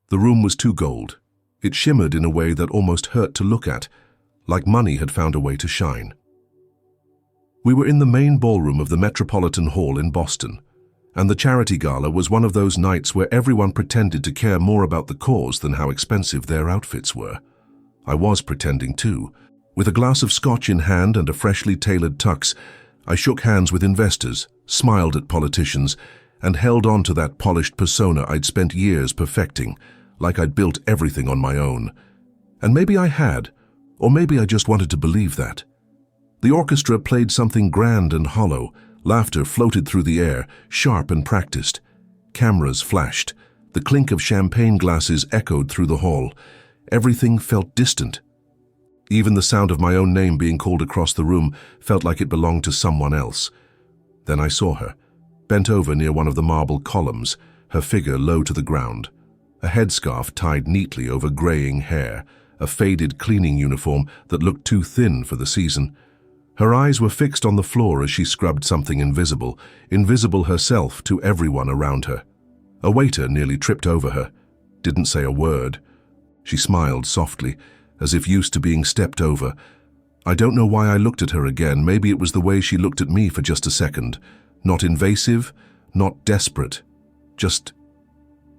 The room was too gold. It shimmered in a way that almost hurt to look at, like money had found a way to shine. We were in the main ballroom of the Metropolitan Hall in Boston, and the charity gala was one of those nights where everyone pretended to care more about the cause than how expensive their outfits were. I was pretending too. With a glass of scotch in hand and a freshly tailored tux, I shook hands with investors, smiled at politicians, and held on to that polished persona I'd spent years perfecting, like I'd built everything on my own. And maybe I had, or maybe I just wanted to believe that. The orchestra played something grand and hollow. Laughter floated through the air, sharp and practiced. Cameras flashed. The clink of champagne glasses echoed through the hall. Everything felt distant. Even the sound of my own name being called across the room felt like it belonged to someone else. Then I saw her, bent over near one of the marble columns, her figure low to the ground, a headscarf tied neatly over graying hair, a faded cleaning uniform that looked too thin for the season. Her eyes were fixed on the floor as she scrubbed something invisible, invisible herself to everyone around her. A waiter nearly tripped over her, didn't say a word. She smiled softly, as if used to being stepped over. I don't know why I looked at her again. Maybe it was the way she looked at me for just a second. Not invasive, not desperate, just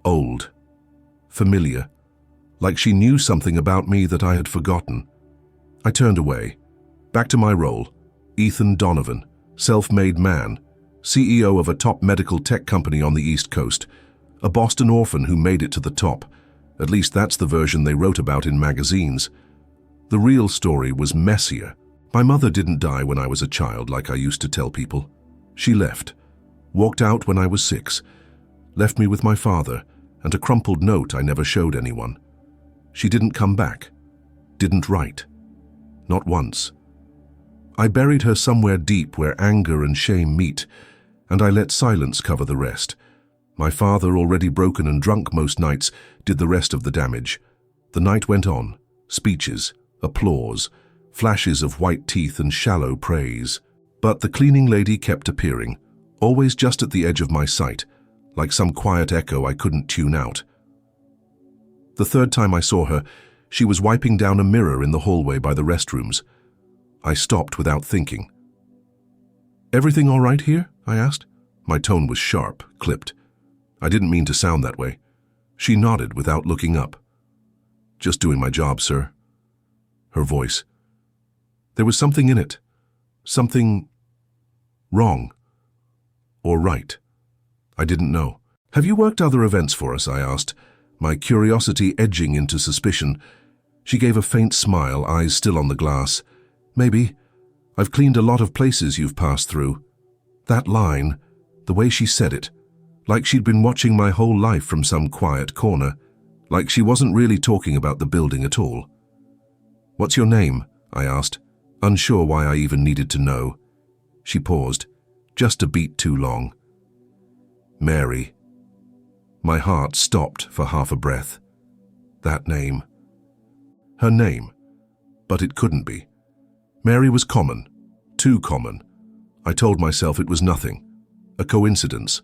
old, familiar, like she knew something about me that I had forgotten. I turned away. Back to my role, Ethan Donovan, self-made man, CEO of a top medical tech company on the East Coast, a Boston orphan who made it to the top. At least that's the version they wrote about in magazines. The real story was messier. My mother didn't die when I was a child like I used to tell people. She left, walked out when I was 6, left me with my father and a crumpled note I never showed anyone. She didn't come back, didn't write, not once. I buried her somewhere deep where anger and shame meet, and I let silence cover the rest. My father, already broken and drunk most nights, did the rest of the damage. The night went on. Speeches, applause, flashes of white teeth and shallow praise. But the cleaning lady kept appearing, always just at the edge of my sight, like some quiet echo I couldn't tune out. The third time I saw her, she was wiping down a mirror in the hallway by the restrooms. I stopped without thinking. "Everything all right here?" I asked. My tone was sharp, clipped. I didn't mean to sound that way. She nodded without looking up. "Just doing my job, sir." Her voice. There was something in it. Something wrong. Or right. I didn't know. "Have you worked other events for us?" I asked, my curiosity edging into suspicion. She gave a faint smile, eyes still on the glass. "Maybe. I've cleaned a lot of places you've passed through." That line, the way she said it, like she'd been watching my whole life from some quiet corner, like she wasn't really talking about the building at all. "What's your name?" I asked, unsure why I even needed to know. She paused, just a beat too long. "Mary." My heart stopped for half a breath. That name. Her name. But it couldn't be. Mary was common, too common. I told myself it was nothing, a coincidence,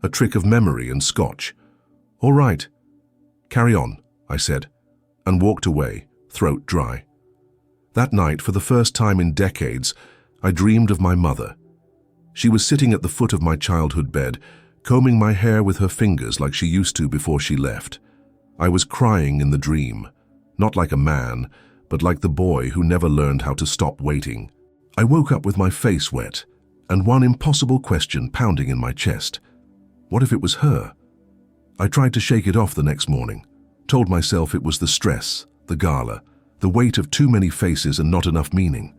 a trick of memory and scotch. "All right, carry on," I said, and walked away, throat dry. That night, for the first time in decades, I dreamed of my mother. She was sitting at the foot of my childhood bed, combing my hair with her fingers like she used to before she left. I was crying in the dream, not like a man, but like the boy who never learned how to stop waiting. I woke up with my face wet, and one impossible question pounding in my chest. What if it was her? I tried to shake it off the next morning, told myself it was the stress, the gala, the weight of too many faces and not enough meaning.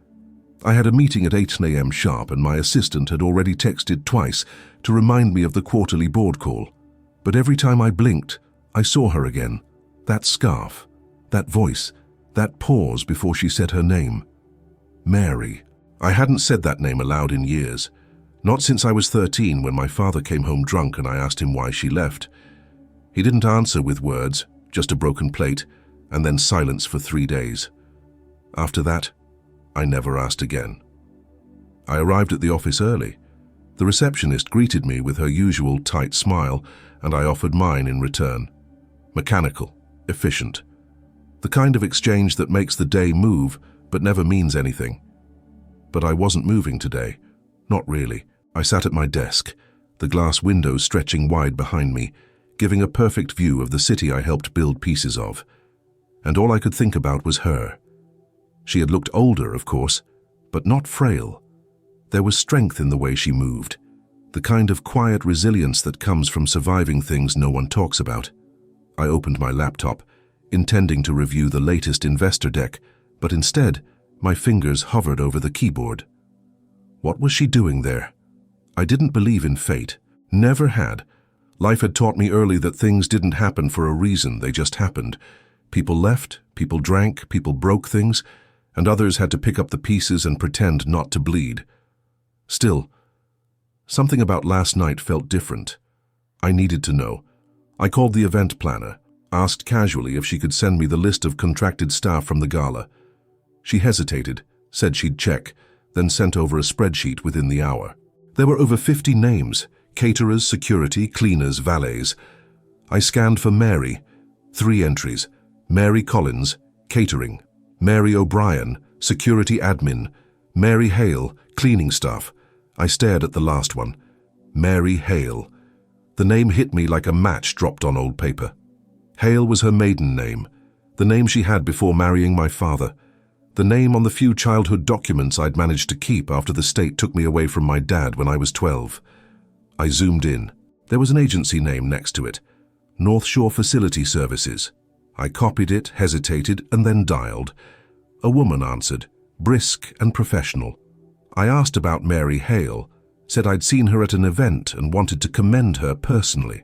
I had a meeting at 8 a.m. sharp, and my assistant had already texted twice to remind me of the quarterly board call. But every time I blinked, I saw her again. That scarf, that voice, that pause before she said her name. Mary. I hadn't said that name aloud in years. Not since I was 13, when my father came home drunk and I asked him why she left. He didn't answer with words, just a broken plate, and then silence for 3 days. After that, I never asked again. I arrived at the office early. The receptionist greeted me with her usual tight smile, and I offered mine in return. Mechanical, efficient. The kind of exchange that makes the day move but never means anything. But I wasn't moving today. Not really. I sat at my desk, the glass windows stretching wide behind me, giving a perfect view of the city I helped build pieces of. And all I could think about was her. She had looked older, of course, but not frail. There was strength in the way she moved, the kind of quiet resilience that comes from surviving things no one talks about. I opened my laptop, intending to review the latest investor deck, but instead, my fingers hovered over the keyboard. What was she doing there? I didn't believe in fate. Never had. Life had taught me early that things didn't happen for a reason, they just happened. People left, people drank, people broke things, and others had to pick up the pieces and pretend not to bleed. Still, something about last night felt different. I needed to know. I called the event planner, asked casually if she could send me the list of contracted staff from the gala. She hesitated, said she'd check, then sent over a spreadsheet within the hour. There were over 50 names: caterers, security, cleaners, valets. I scanned for Mary. 3 entries: Mary Collins, catering; Mary O'Brien, security admin; Mary Hale, cleaning staff. I stared at the last one. Mary Hale. The name hit me like a match dropped on old paper. Hale was her maiden name, the name she had before marrying my father, the name on the few childhood documents I'd managed to keep after the state took me away from my dad when I was 12. I zoomed in. There was an agency name next to it, North Shore Facility Services. I copied it, hesitated, and then dialed. A woman answered, brisk and professional. I asked about Mary Hale, said I'd seen her at an event and wanted to commend her personally.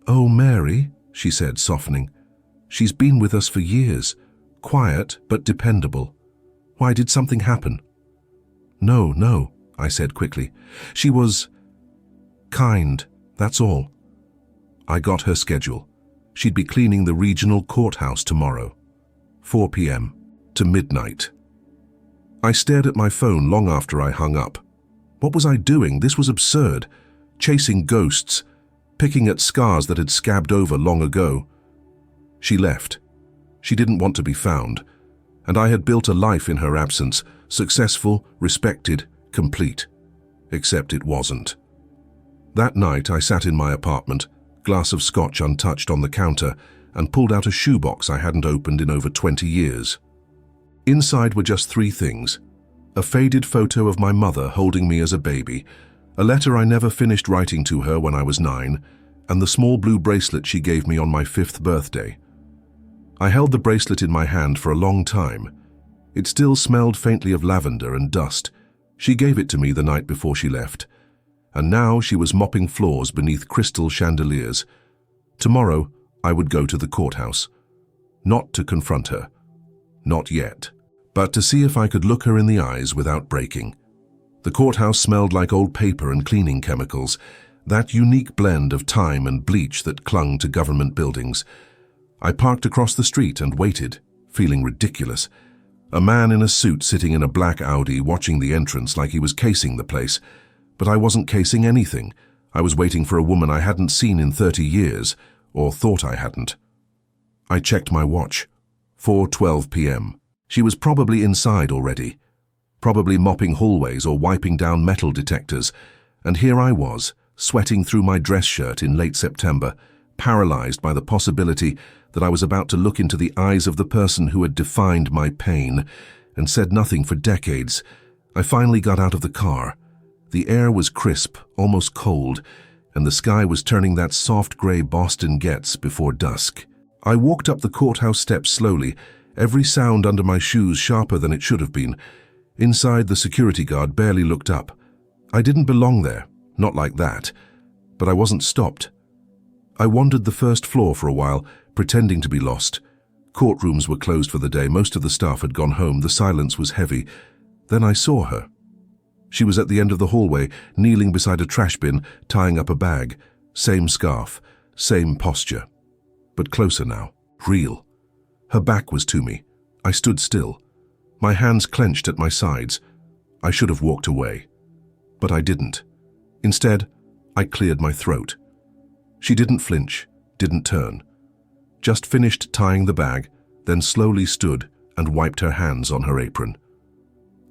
"Oh, Mary," she said, softening. "She's been with us for years, quiet but dependable. Why, did something happen?" No, I said quickly. "She was kind, that's all." I got her schedule. She'd be cleaning the regional courthouse tomorrow, 4 p.m. to midnight. I stared at my phone long after I hung up. What was I doing? This was absurd. Chasing ghosts, picking at scars that had scabbed over long ago. She left. She didn't want to be found, and I had built a life in her absence, successful, respected, complete. Except it wasn't. That night I sat in my apartment, glass of scotch untouched on the counter, and pulled out a shoebox I hadn't opened in over 20 years. Inside were just 3 things: a faded photo of my mother holding me as a baby, a letter I never finished writing to her when I was 9, and the small blue bracelet she gave me on my 5th birthday. I held the bracelet in my hand for a long time. It still smelled faintly of lavender and dust. She gave it to me the night before she left, and now she was mopping floors beneath crystal chandeliers. Tomorrow, I would go to the courthouse. Not to confront her. Not yet. But to see if I could look her in the eyes without breaking. The courthouse smelled like old paper and cleaning chemicals, that unique blend of time and bleach that clung to government buildings. I parked across the street and waited, feeling ridiculous. A man in a suit sitting in a black Audi watching the entrance like he was casing the place. But I wasn't casing anything. I was waiting for a woman I hadn't seen in 30 years, or thought I hadn't. I checked my watch. 4:12 p.m. She was probably inside already, probably mopping hallways or wiping down metal detectors, and here I was, sweating through my dress shirt in late September, paralyzed by the possibility that I was about to look into the eyes of the person who had defined my pain and said nothing for decades. I finally got out of the car. The air was crisp, almost cold, and the sky was turning that soft gray Boston gets before dusk. I walked up the courthouse steps slowly, every sound under my shoes sharper than it should have been. Inside, the security guard barely looked up. I didn't belong there, not like that, but I wasn't stopped. I wandered the first floor for a while, pretending to be lost. Courtrooms were closed for the day, most of the staff had gone home, the silence was heavy. Then I saw her. She was at the end of the hallway, kneeling beside a trash bin, tying up a bag. Same scarf, same posture. But closer now, real. Her back was to me. I stood still. My hands clenched at my sides. I should have walked away. But I didn't. Instead, I cleared my throat. She didn't flinch, didn't turn. just finished tying the bag, then slowly stood and wiped her hands on her apron.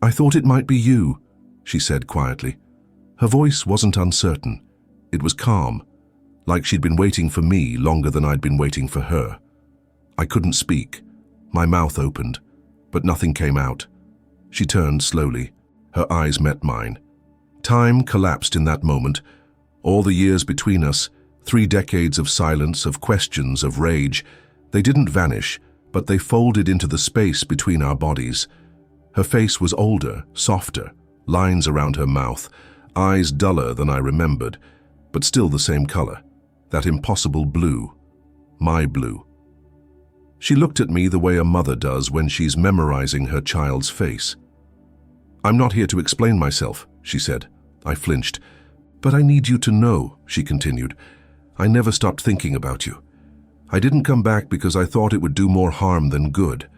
"I thought it might be you," she said quietly. Her voice wasn't uncertain. It was calm, like she'd been waiting for me longer than I'd been waiting for her. I couldn't speak. My mouth opened, but nothing came out. She turned slowly. Her eyes met mine. Time collapsed in that moment. All the years between us, 3 decades of silence, of questions, of rage, they didn't vanish, but they folded into the space between our bodies. Her face was older, softer, lines around her mouth, eyes duller than I remembered, but still the same color, that impossible blue, my blue. She looked at me the way a mother does when she's memorizing her child's face. "I'm not here to explain myself," she said. I flinched. "But I need you to know," she continued. "I never stopped thinking about you. I didn't come back because I thought it would do more harm than good.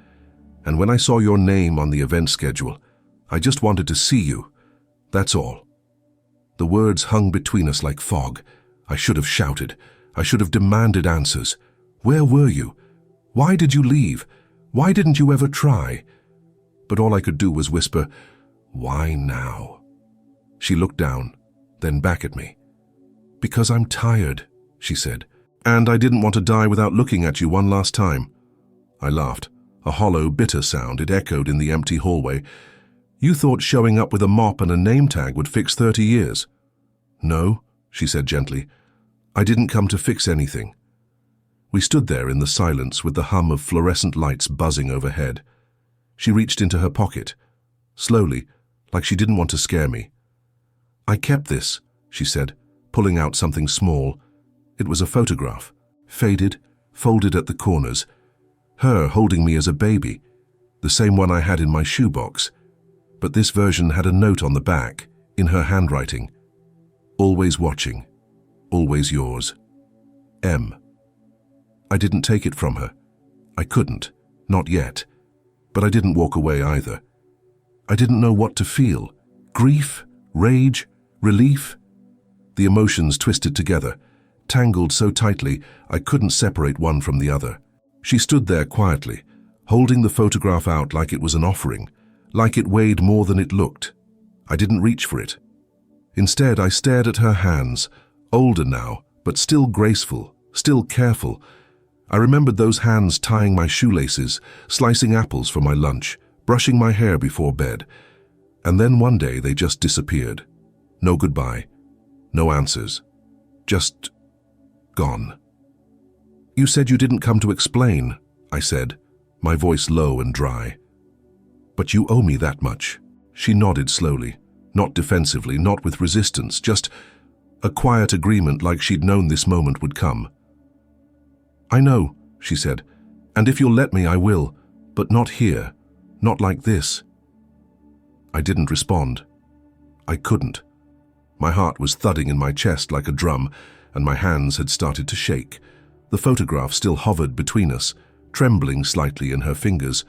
And when I saw your name on the event schedule, I just wanted to see you. That's all." The words hung between us like fog. I should have shouted. I should have demanded answers. Where were you? Why did you leave? Why didn't you ever try? But all I could do was whisper, "Why now?" She looked down, then back at me. "Because I'm tired," she said. "And I didn't want to die without looking at you one last time." I laughed. A hollow, bitter sound. It echoed in the empty hallway. "You thought showing up with a mop and a name tag would fix 30 years. "No," she said gently. "I didn't come to fix anything." We stood there in the silence with the hum of fluorescent lights buzzing overhead. She reached into her pocket, slowly, like she didn't want to scare me. "I kept this," she said, pulling out something small. It was a photograph, faded, folded at the corners. Her holding me as a baby, the same one I had in my shoebox. But this version had a note on the back, in her handwriting. "Always watching, always yours. M." I didn't take it from her. I couldn't, not yet. But I didn't walk away either. I didn't know what to feel. Grief, rage, relief. The emotions twisted together, tangled so tightly I couldn't separate one from the other. She stood there quietly, holding the photograph out like it was an offering, like it weighed more than it looked. I didn't reach for it. Instead, I stared at her hands, older now, but still graceful, still careful. I remembered those hands tying my shoelaces, slicing apples for my lunch, brushing my hair before bed. And then one day they just disappeared. No goodbye, no answers, just gone. "You said you didn't come to explain," I said, my voice low and dry. "But you owe me that much." She nodded slowly, not defensively, not with resistance, just a quiet agreement like she'd known this moment would come. "I know," she said, "and if you'll let me, I will, but not here, not like this." I didn't respond. I couldn't. My heart was thudding in my chest like a drum, and my hands had started to shake. The photograph still hovered between us, trembling slightly in her fingers.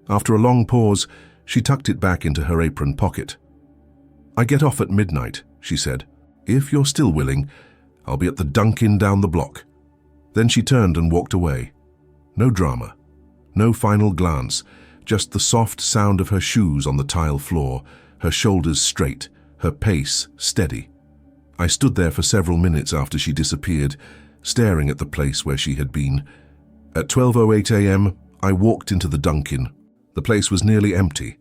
After a long pause, she tucked it back into her apron pocket. "I get off at midnight," she said. "If you're still willing, I'll be at the Dunkin' down the block." Then she turned and walked away. No drama, no final glance, just the soft sound of her shoes on the tile floor, her shoulders straight, her pace steady. I stood there for several minutes after she disappeared, staring at the place where she had been. At 12:08 a.m., I walked into the Dunkin'. The place was nearly empty,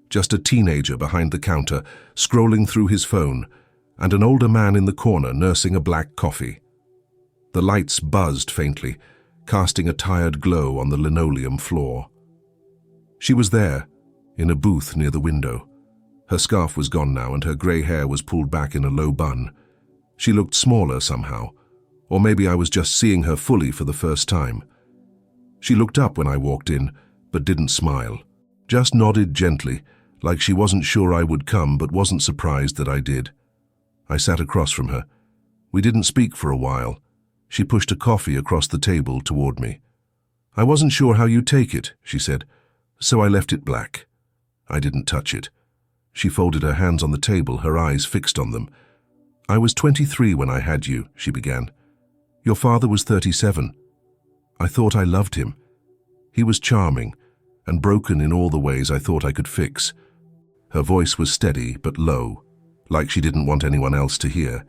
just a teenager behind the counter, scrolling through his phone, and an older man in the corner nursing a black coffee. The lights buzzed faintly, casting a tired glow on the linoleum floor. She was there, in a booth near the window. Her scarf was gone now and her grey hair was pulled back in a low bun. She looked smaller somehow, or maybe I was just seeing her fully for the first time. She looked up when I walked in, but didn't smile. Just nodded gently, like she wasn't sure I would come but wasn't surprised that I did. I sat across from her. We didn't speak for a while. She pushed a coffee across the table toward me. "I wasn't sure how you'd take it," she said, "so I left it black." I didn't touch it. She folded her hands on the table, her eyes fixed on them. "I was 23 when I had you," she began. "Your father was 37. I thought I loved him. He was charming and broken in all the ways I thought I could fix. Her voice was steady but low, like she didn't want anyone else to hear,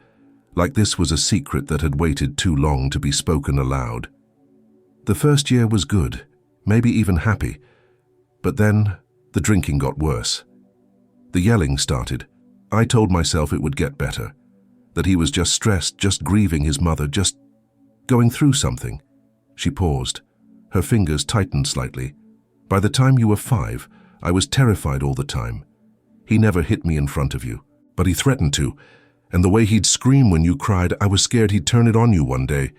like this was a secret that had waited too long to be spoken aloud. The first year was good, maybe even happy, but then the drinking got worse. The yelling started. I told myself it would get better, that he was just stressed, just grieving his mother, just going through something. She paused. Her fingers tightened slightly. By the time you were 5, I was terrified all the time. He never hit me in front of you, but he threatened to, and the way he'd scream when you cried, I was scared he'd turn it on you one day.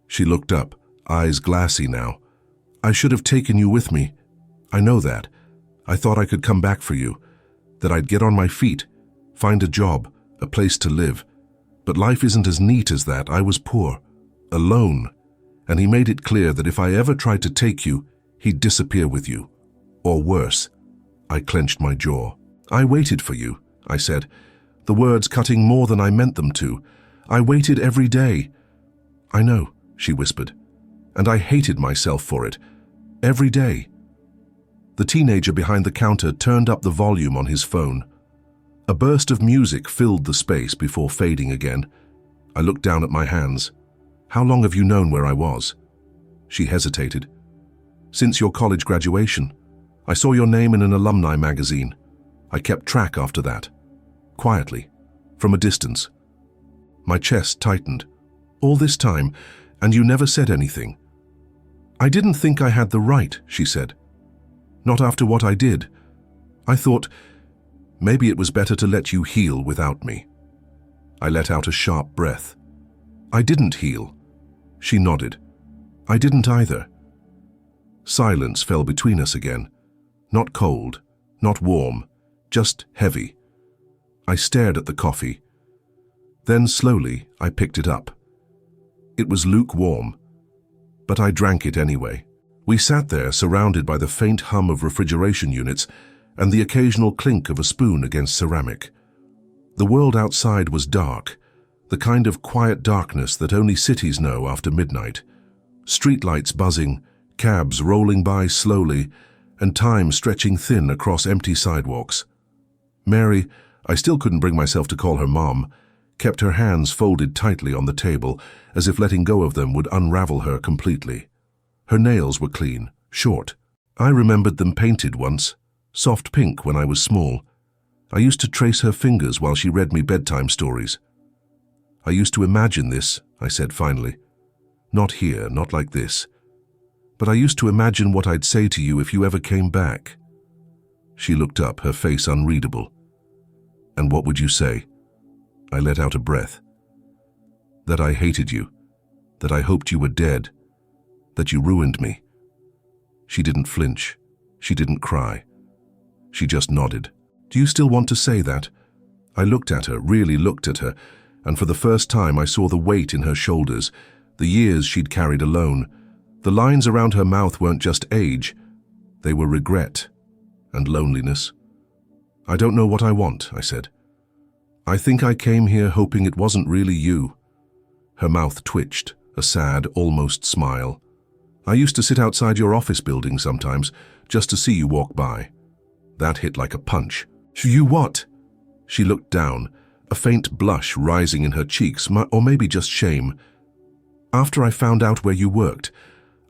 She looked up, eyes glassy now. I should have taken you with me. I know that. I thought I could come back for you, that I'd get on my feet, find a job, a place to live. But life isn't as neat as that. I was poor, alone, and he made it clear that if I ever tried to take you, he'd disappear with you. Or worse. I clenched my jaw. I waited for you, I said, the words cutting more than I meant them to. I waited every day. I know, she whispered, and I hated myself for it. Every day. The teenager behind the counter turned up the volume on his phone. A burst of music filled the space before fading again. I looked down at my hands. How long have you known where I was? She hesitated. Since your college graduation. I saw your name in an alumni magazine. I kept track after that. Quietly, from a distance. My chest tightened. All this time, and you never said anything. I didn't think I had the right, she said. Not after what I did. I thought, maybe it was better to let you heal without me. I let out a sharp breath. I didn't heal. She nodded. I didn't either. Silence fell between us again. Not cold, not warm, just heavy. I stared at the coffee. Then slowly I picked it up. It was lukewarm, but I drank it anyway. We sat there surrounded by the faint hum of refrigeration units and the occasional clink of a spoon against ceramic. The world outside was dark, the kind of quiet darkness that only cities know after midnight. Streetlights buzzing, cabs rolling by slowly, and time stretching thin across empty sidewalks. Mary, I still couldn't bring myself to call her Mom, kept her hands folded tightly on the table, as if letting go of them would unravel her completely. Her nails were clean, short. I remembered them painted once, soft pink when I was small. I used to trace her fingers while she read me bedtime stories. I used to imagine this, I said finally. Not here, not like this. But I used to imagine what I'd say to you if you ever came back. She looked up, her face unreadable. And what would you say? I let out a breath. That I hated you, that I hoped you were dead, that you ruined me. She didn't flinch. She didn't cry. She just nodded. Do you still want to say that? I looked at her, really looked at her, and for the first time I saw the weight in her shoulders, the years she'd carried alone. The lines around her mouth weren't just age, they were regret and loneliness. I don't know what I want, I said. I think I came here hoping it wasn't really you. Her mouth twitched, a sad, almost smile. I used to sit outside your office building sometimes, just to see you walk by. That hit like a punch. You what? She looked down, a faint blush rising in her cheeks, or maybe just shame. After I found out where you worked,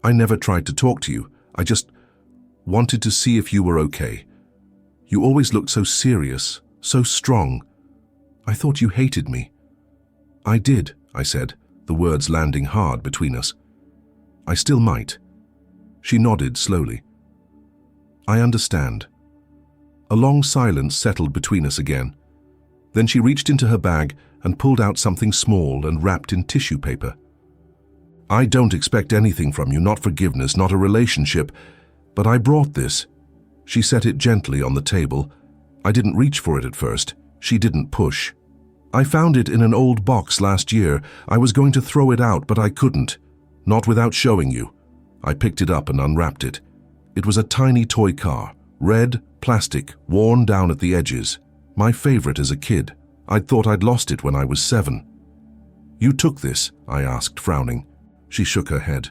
I never tried to talk to you. I just wanted to see if you were okay. You always looked so serious, so strong. I thought you hated me. I did, I said, the words landing hard between us. I still might. She nodded slowly. I understand. A long silence settled between us again. Then she reached into her bag and pulled out something small and wrapped in tissue paper. I don't expect anything from you, not forgiveness, not a relationship, but I brought this. She set it gently on the table. I didn't reach for it at first. She didn't push. I found it in an old box last year. I was going to throw it out, but I couldn't. Not without showing you. I picked it up and unwrapped it. It was a tiny toy car, red, plastic, worn down at the edges. My favorite as a kid. I'd thought I'd lost it when I was 7. You took this? I asked, frowning. She shook her head.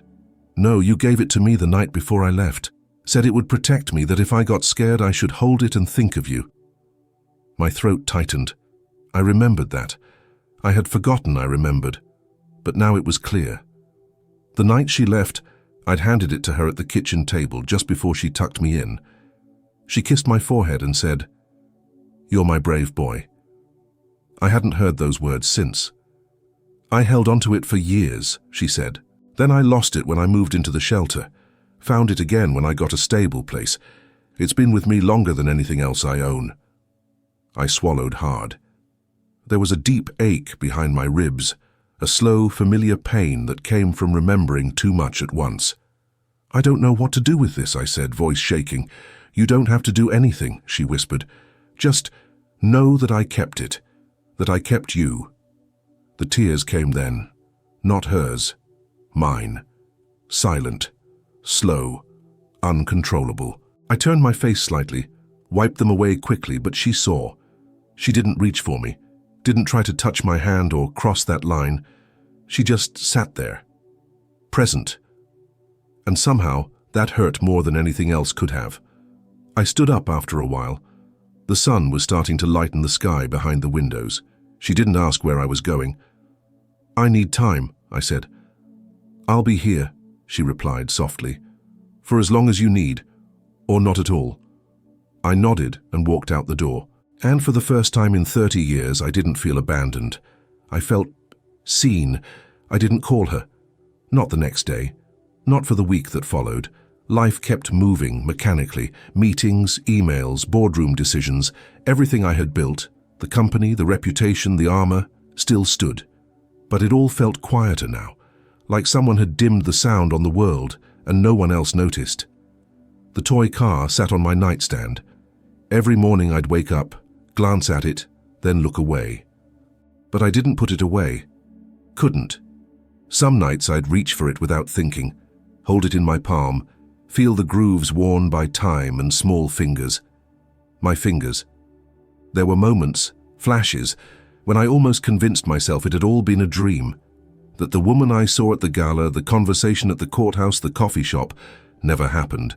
No, you gave it to me the night before I left. Said it would protect me, that if I got scared I should hold it and think of you. My throat tightened. I remembered that. I had forgotten I remembered. But now it was clear. The night she left, I'd handed it to her at the kitchen table just before she tucked me in. She kissed my forehead and said, "You're my brave boy." I hadn't heard those words since. "I held onto it for years," she said. "Then I lost it when I moved into the shelter. Found it again when I got a stable place. It's been with me longer than anything else I own." I swallowed hard. There was a deep ache behind my ribs, a slow, familiar pain that came from remembering too much at once. "I don't know what to do with this," I said, voice shaking. "You don't have to do anything," she whispered. "Just know that I kept it, that I kept you." The tears came then, not hers, mine, silent, slow, uncontrollable. I turned my face slightly, wiped them away quickly, but she saw. She didn't reach for me, didn't try to touch my hand or cross that line. She just sat there, present. And somehow that hurt more than anything else could have. I stood up after a while. The sun was starting to lighten the sky behind the windows. She didn't ask where I was going. "I need time," I said. "I'll be here," she replied softly. "For as long as you need, or not at all." I nodded and walked out the door. And for the first time in 30 years, I didn't feel abandoned. I felt seen. I didn't call her. Not the next day. Not for the week that followed. Life kept moving mechanically. Meetings, emails, boardroom decisions. Everything I had built, the company, the reputation, the armor, still stood. But it all felt quieter now, like someone had dimmed the sound on the world and no one else noticed. The toy car sat on my nightstand. Every morning I'd wake up, glance at it, then look away. But I didn't put it away. Couldn't. Some nights I'd reach for it without thinking, hold it in my palm, feel the grooves worn by time and small fingers. My fingers. There were moments, flashes, when I almost convinced myself it had all been a dream, that the woman I saw at the gala, the conversation at the courthouse, the coffee shop, never happened.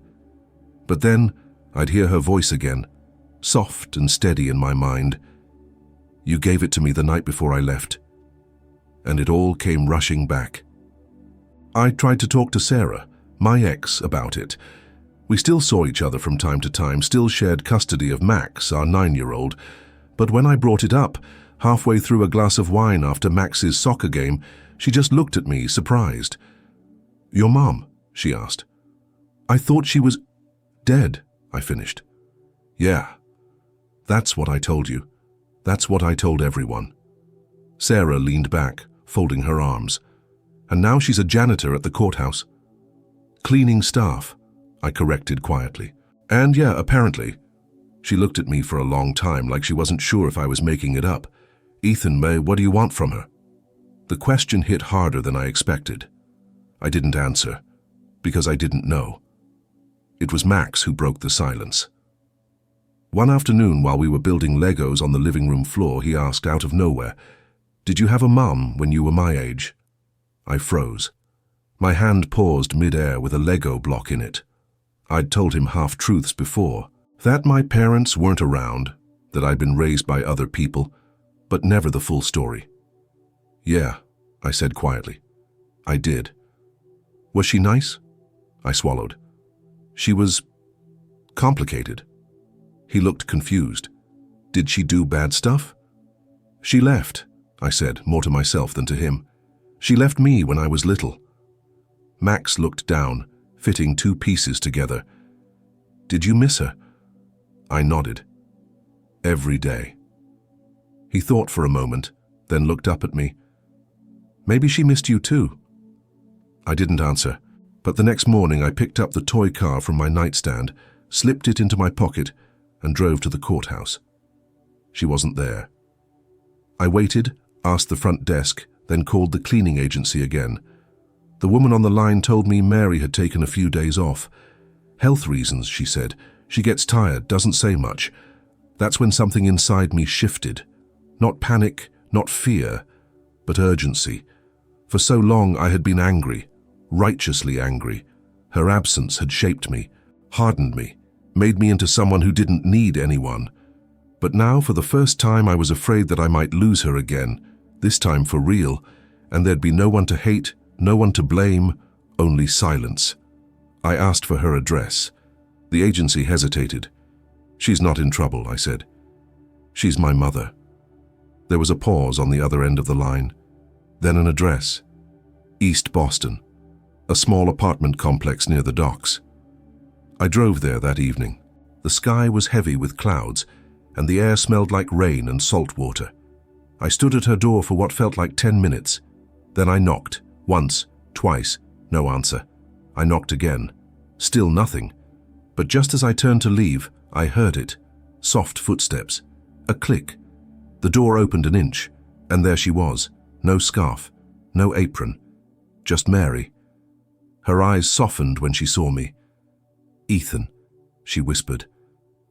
But then I'd hear her voice again, soft and steady in my mind. "You gave it to me the night before I left." And it all came rushing back. I tried to talk to Sarah, my ex, about it. We still saw each other from time to time, still shared custody of Max, our 9-year-old. But when I brought it up, halfway through a glass of wine after Max's soccer game, she just looked at me, surprised. "Your mom?" she asked. "I thought she was dead," I finished. "Yeah. That's what I told you. That's what I told everyone." Sarah leaned back, folding her arms. "And now she's a janitor at the courthouse." "Cleaning staff," I corrected quietly. "And yeah, apparently." She looked at me for a long time, like she wasn't sure if I was making it up. "Ethan, May, what do you want from her?" The question hit harder than I expected. I didn't answer, because I didn't know. It was Max who broke the silence. One afternoon, while we were building Legos on the living room floor, he asked out of nowhere, "Did you have a mum when you were my age?" I froze. My hand paused mid-air with a Lego block in it. I'd told him half-truths before, that my parents weren't around, that I'd been raised by other people, but never the full story. "Yeah," I said quietly. "I did." "Was she nice?" I swallowed. "She was complicated." He looked confused. "Did she do bad stuff?" "She left," I said, more to myself than to him. "She left me when I was little." Max looked down, fitting two pieces together. "Did you miss her?" I nodded. "Every day." He thought for a moment, then looked up at me. "Maybe she missed you too." I didn't answer, but the next morning I picked up the toy car from my nightstand, slipped it into my pocket, and drove to the courthouse. She wasn't there. I waited, asked the front desk, then called the cleaning agency again. The woman on the line told me Mary had taken a few days off. "Health reasons," she said. "She gets tired, doesn't say much." That's when something inside me shifted. Not panic, not fear, but urgency. For so long I had been angry, righteously angry. Her absence had shaped me, hardened me, made me into someone who didn't need anyone. But now, for the first time, I was afraid that I might lose her again, this time for real, and there'd be no one to hate, no one to blame, only silence. I asked for her address. The agency hesitated. "She's not in trouble," I said. "She's my mother." There was a pause on the other end of the line. Then an address. East Boston, a small apartment complex near the docks. I drove there that evening. The sky was heavy with clouds, and the air smelled like rain and salt water. I stood at her door for what felt like 10 minutes. Then I knocked, once, twice, no answer. I knocked again. Still nothing. But just as I turned to leave, I heard it. Soft footsteps. A click. The door opened an inch, and there she was. No scarf, no apron. Just Mary. Her eyes softened when she saw me. "Ethan," she whispered.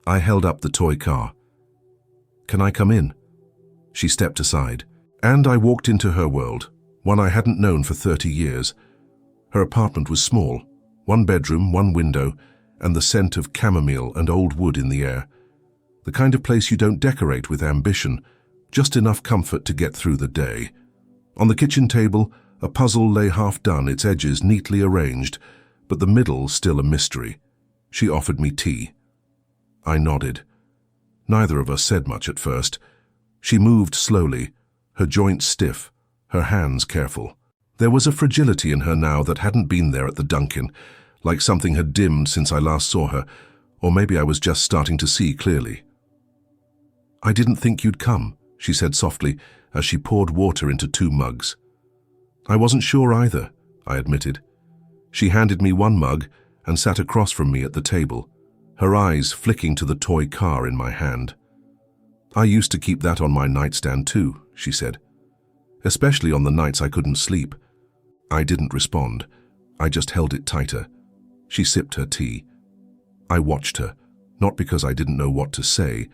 I held up the toy car. "Can I come in?" She stepped aside, and I walked into her world, one I hadn't known for 30 years. Her apartment was small, one bedroom, one window, and the scent of chamomile and old wood in the air. The kind of place you don't decorate with ambition, just enough comfort to get through the day. On the kitchen table, a puzzle lay half done, its edges neatly arranged, but the middle still a mystery. She offered me tea. I nodded. Neither of us said much at first. She moved slowly, her joints stiff, her hands careful. There was a fragility in her now that hadn't been there at the Dunkin', like something had dimmed since I last saw her, or maybe I was just starting to see clearly. "I didn't think you'd come," she said softly as she poured water into 2 mugs. "I wasn't sure either," I admitted. She handed me 1 mug and sat across from me at the table, her eyes flicking to the toy car in my hand. "I used to keep that on my nightstand too," she said, "especially on the nights I couldn't sleep." I didn't respond. I just held it tighter. She sipped her tea. I watched her, not because I didn't know what to say,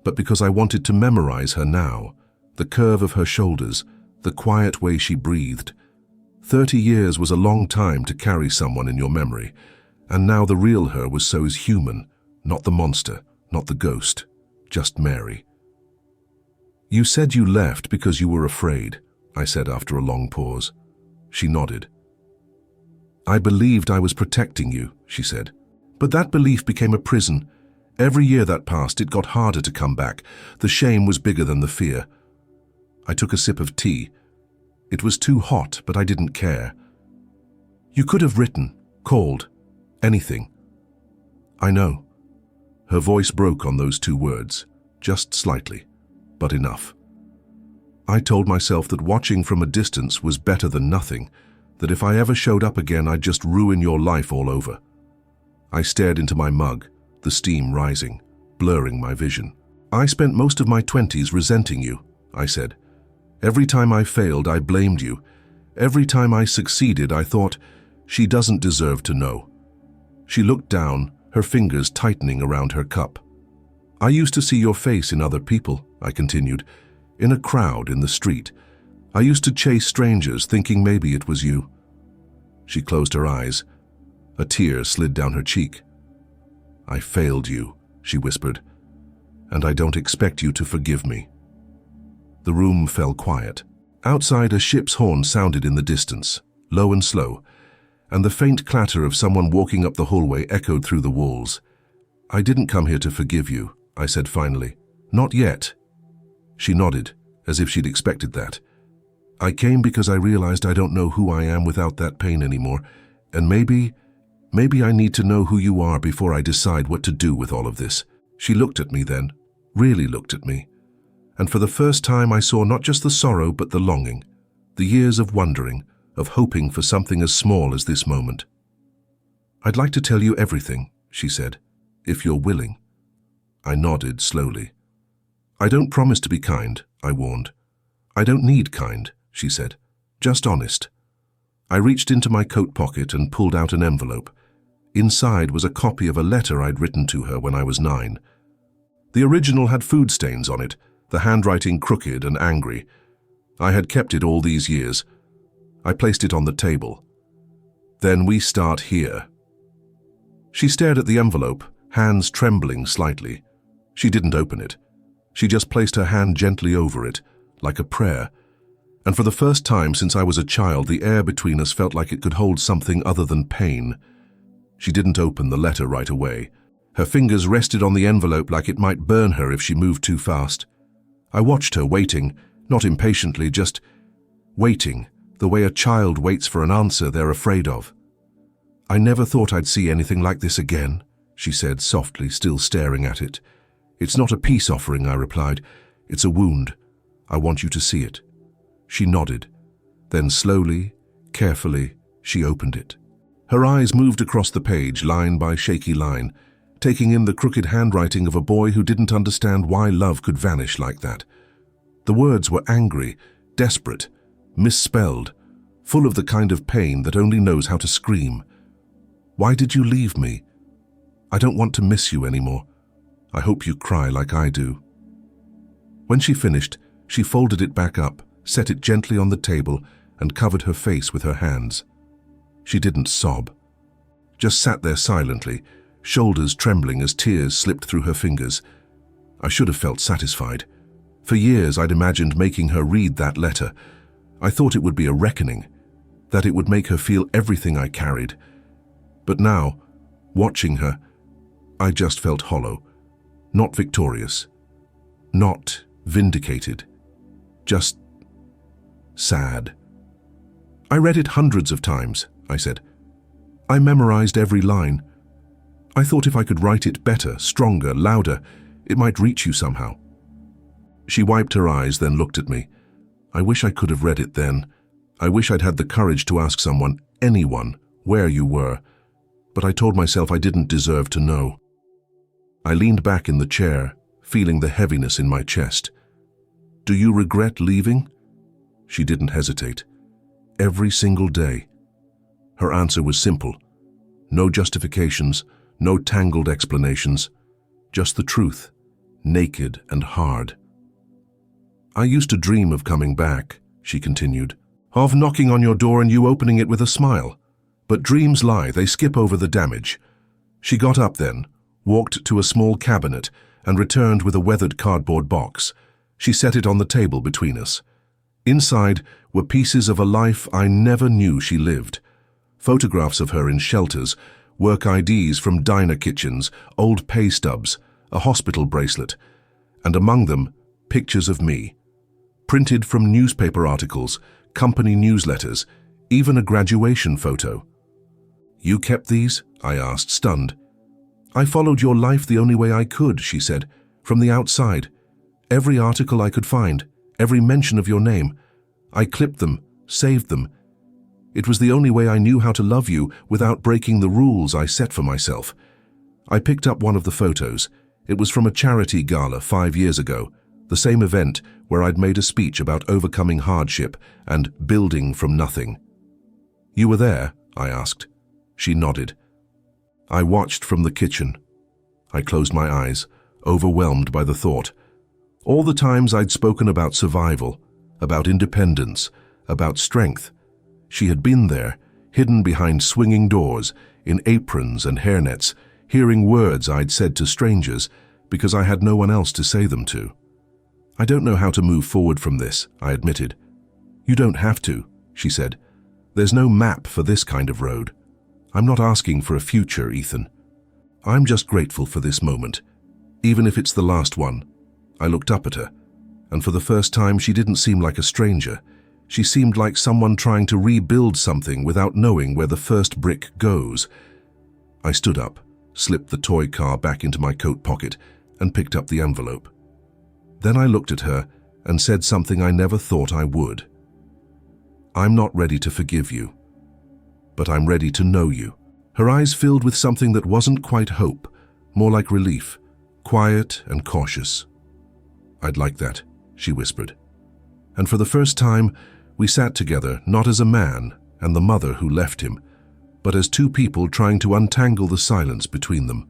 but because I wanted to memorize her now, the curve of her shoulders, the quiet way she breathed. 30 years was a long time to carry someone in your memory, and now the real her was so as human, not the monster, not the ghost, just Mary. "You said you left because you were afraid," I said after a long pause. She nodded. "I believed I was protecting you," she said. "But that belief became a prison. Every year that passed, it got harder to come back. The shame was bigger than the fear." I took a sip of tea. It was too hot, but I didn't care. "You could have written, called, anything." "I know." Her voice broke on those 2 words, just slightly, but enough. I told myself that watching from a distance was better than nothing, that if I ever showed up again, I'd just ruin your life all over. I stared into my mug, the steam rising, blurring my vision. "I spent most of my 20s resenting you," I said. "Every time I failed, I blamed you. Every time I succeeded, I thought, she doesn't deserve to know." She looked down, her fingers tightening around her cup. "I used to see your face in other people," I continued, "in a crowd in the street. I used to chase strangers, thinking maybe it was you." She closed her eyes. A tear slid down her cheek. "I failed you," she whispered, "and I don't expect you to forgive me." The room fell quiet. Outside, a ship's horn sounded in the distance, low and slow, and the faint clatter of someone walking up the hallway echoed through the walls. "I didn't come here to forgive you," I said finally. "Not yet." She nodded, as if she'd expected that. "I came because I realized I don't know who I am without that pain anymore, and maybe I need to know who you are before I decide what to do with all of this." She looked at me then, really looked at me. And for the first time I saw not just the sorrow but the longing, the years of wondering, of hoping for something as small as this moment. "I'd like to tell you everything," she said, "if you're willing." I nodded slowly. "I don't promise to be kind," I warned. "I don't need kind," she said, "just honest." I reached into my coat pocket and pulled out an envelope. Inside was a copy of a letter I'd written to her when I was 9. The original had food stains on it, the handwriting crooked and angry. I had kept it all these years. I placed it on the table. Then we start here. She stared at the envelope, hands trembling slightly. She didn't open it. She just placed her hand gently over it, like a prayer. And for the first time since I was a child, the air between us felt like it could hold something other than pain. She didn't open the letter right away. Her fingers rested on the envelope like it might burn her if she moved too fast. I watched her waiting, not impatiently, just waiting, the way a child waits for an answer they're afraid of. "I never thought I'd see anything like this again," she said softly, still staring at it. "It's not a peace offering," I replied. "It's a wound. I want you to see it." She nodded. Then slowly, carefully, she opened it. Her eyes moved across the page, line by shaky line, taking in the crooked handwriting of a boy who didn't understand why love could vanish like that. The words were angry, desperate, misspelled, full of the kind of pain that only knows how to scream. "Why did you leave me? I don't want to miss you anymore. I hope you cry like I do." When she finished, she folded it back up, set it gently on the table, and covered her face with her hands. She didn't sob, just sat there silently, shoulders trembling as tears slipped through her fingers. I should have felt satisfied. For years I'd imagined making her read that letter. I thought it would be a reckoning, that it would make her feel everything I carried. But now, watching her, I just felt hollow, not victorious, not vindicated, just sad. "I read it hundreds of times," I said. "I memorized every line. I thought if I could write it better, stronger, louder, it might reach you somehow." She wiped her eyes, then looked at me. "I wish I could have read it then. I wish I'd had the courage to ask someone, anyone, where you were. But I told myself I didn't deserve to know." I leaned back in the chair, feeling the heaviness in my chest. "Do you regret leaving?" She didn't hesitate. "Every single day." Her answer was simple. No justifications, no tangled explanations, just the truth, naked and hard. "I used to dream of coming back," she continued, "of knocking on your door and you opening it with a smile. But dreams lie, they skip over the damage." She got up then, walked to a small cabinet, and returned with a weathered cardboard box. She set it on the table between us. Inside were pieces of a life I never knew she lived. Photographs of her in shelters, work IDs from diner kitchens, old pay stubs, a hospital bracelet, and among them, pictures of me. Printed from newspaper articles, company newsletters, even a graduation photo. "You kept these?" I asked, stunned. "I followed your life the only way I could," she said, "from the outside. Every article I could find, every mention of your name. I clipped them, saved them. It was the only way I knew how to love you without breaking the rules I set for myself." I picked up one of the photos. It was from a charity gala 5 years ago, the same event where I'd made a speech about overcoming hardship and building from nothing. "You were there?" I asked. She nodded. I watched from the kitchen. I closed my eyes, overwhelmed by the thought. All the times I'd spoken about survival, about independence, about strength, she had been there, hidden behind swinging doors, in aprons and hairnets, hearing words I'd said to strangers because I had no one else to say them to. "I don't know how to move forward from this," I admitted. "You don't have to," she said. "There's no map for this kind of road. I'm not asking for a future, Ethan. I'm just grateful for this moment, even if it's the last one." I looked up at her, and for the first time she didn't seem like a stranger. She seemed like someone trying to rebuild something without knowing where the first brick goes. I stood up, slipped the toy car back into my coat pocket, and picked up the envelope. Then I looked at her and said something I never thought I would. "I'm not ready to forgive you, but I'm ready to know you." Her eyes filled with something that wasn't quite hope, more like relief, quiet and cautious. "I'd like that," she whispered. And for the first time, we sat together, not as a man and the mother who left him, but as two people trying to untangle the silence between them.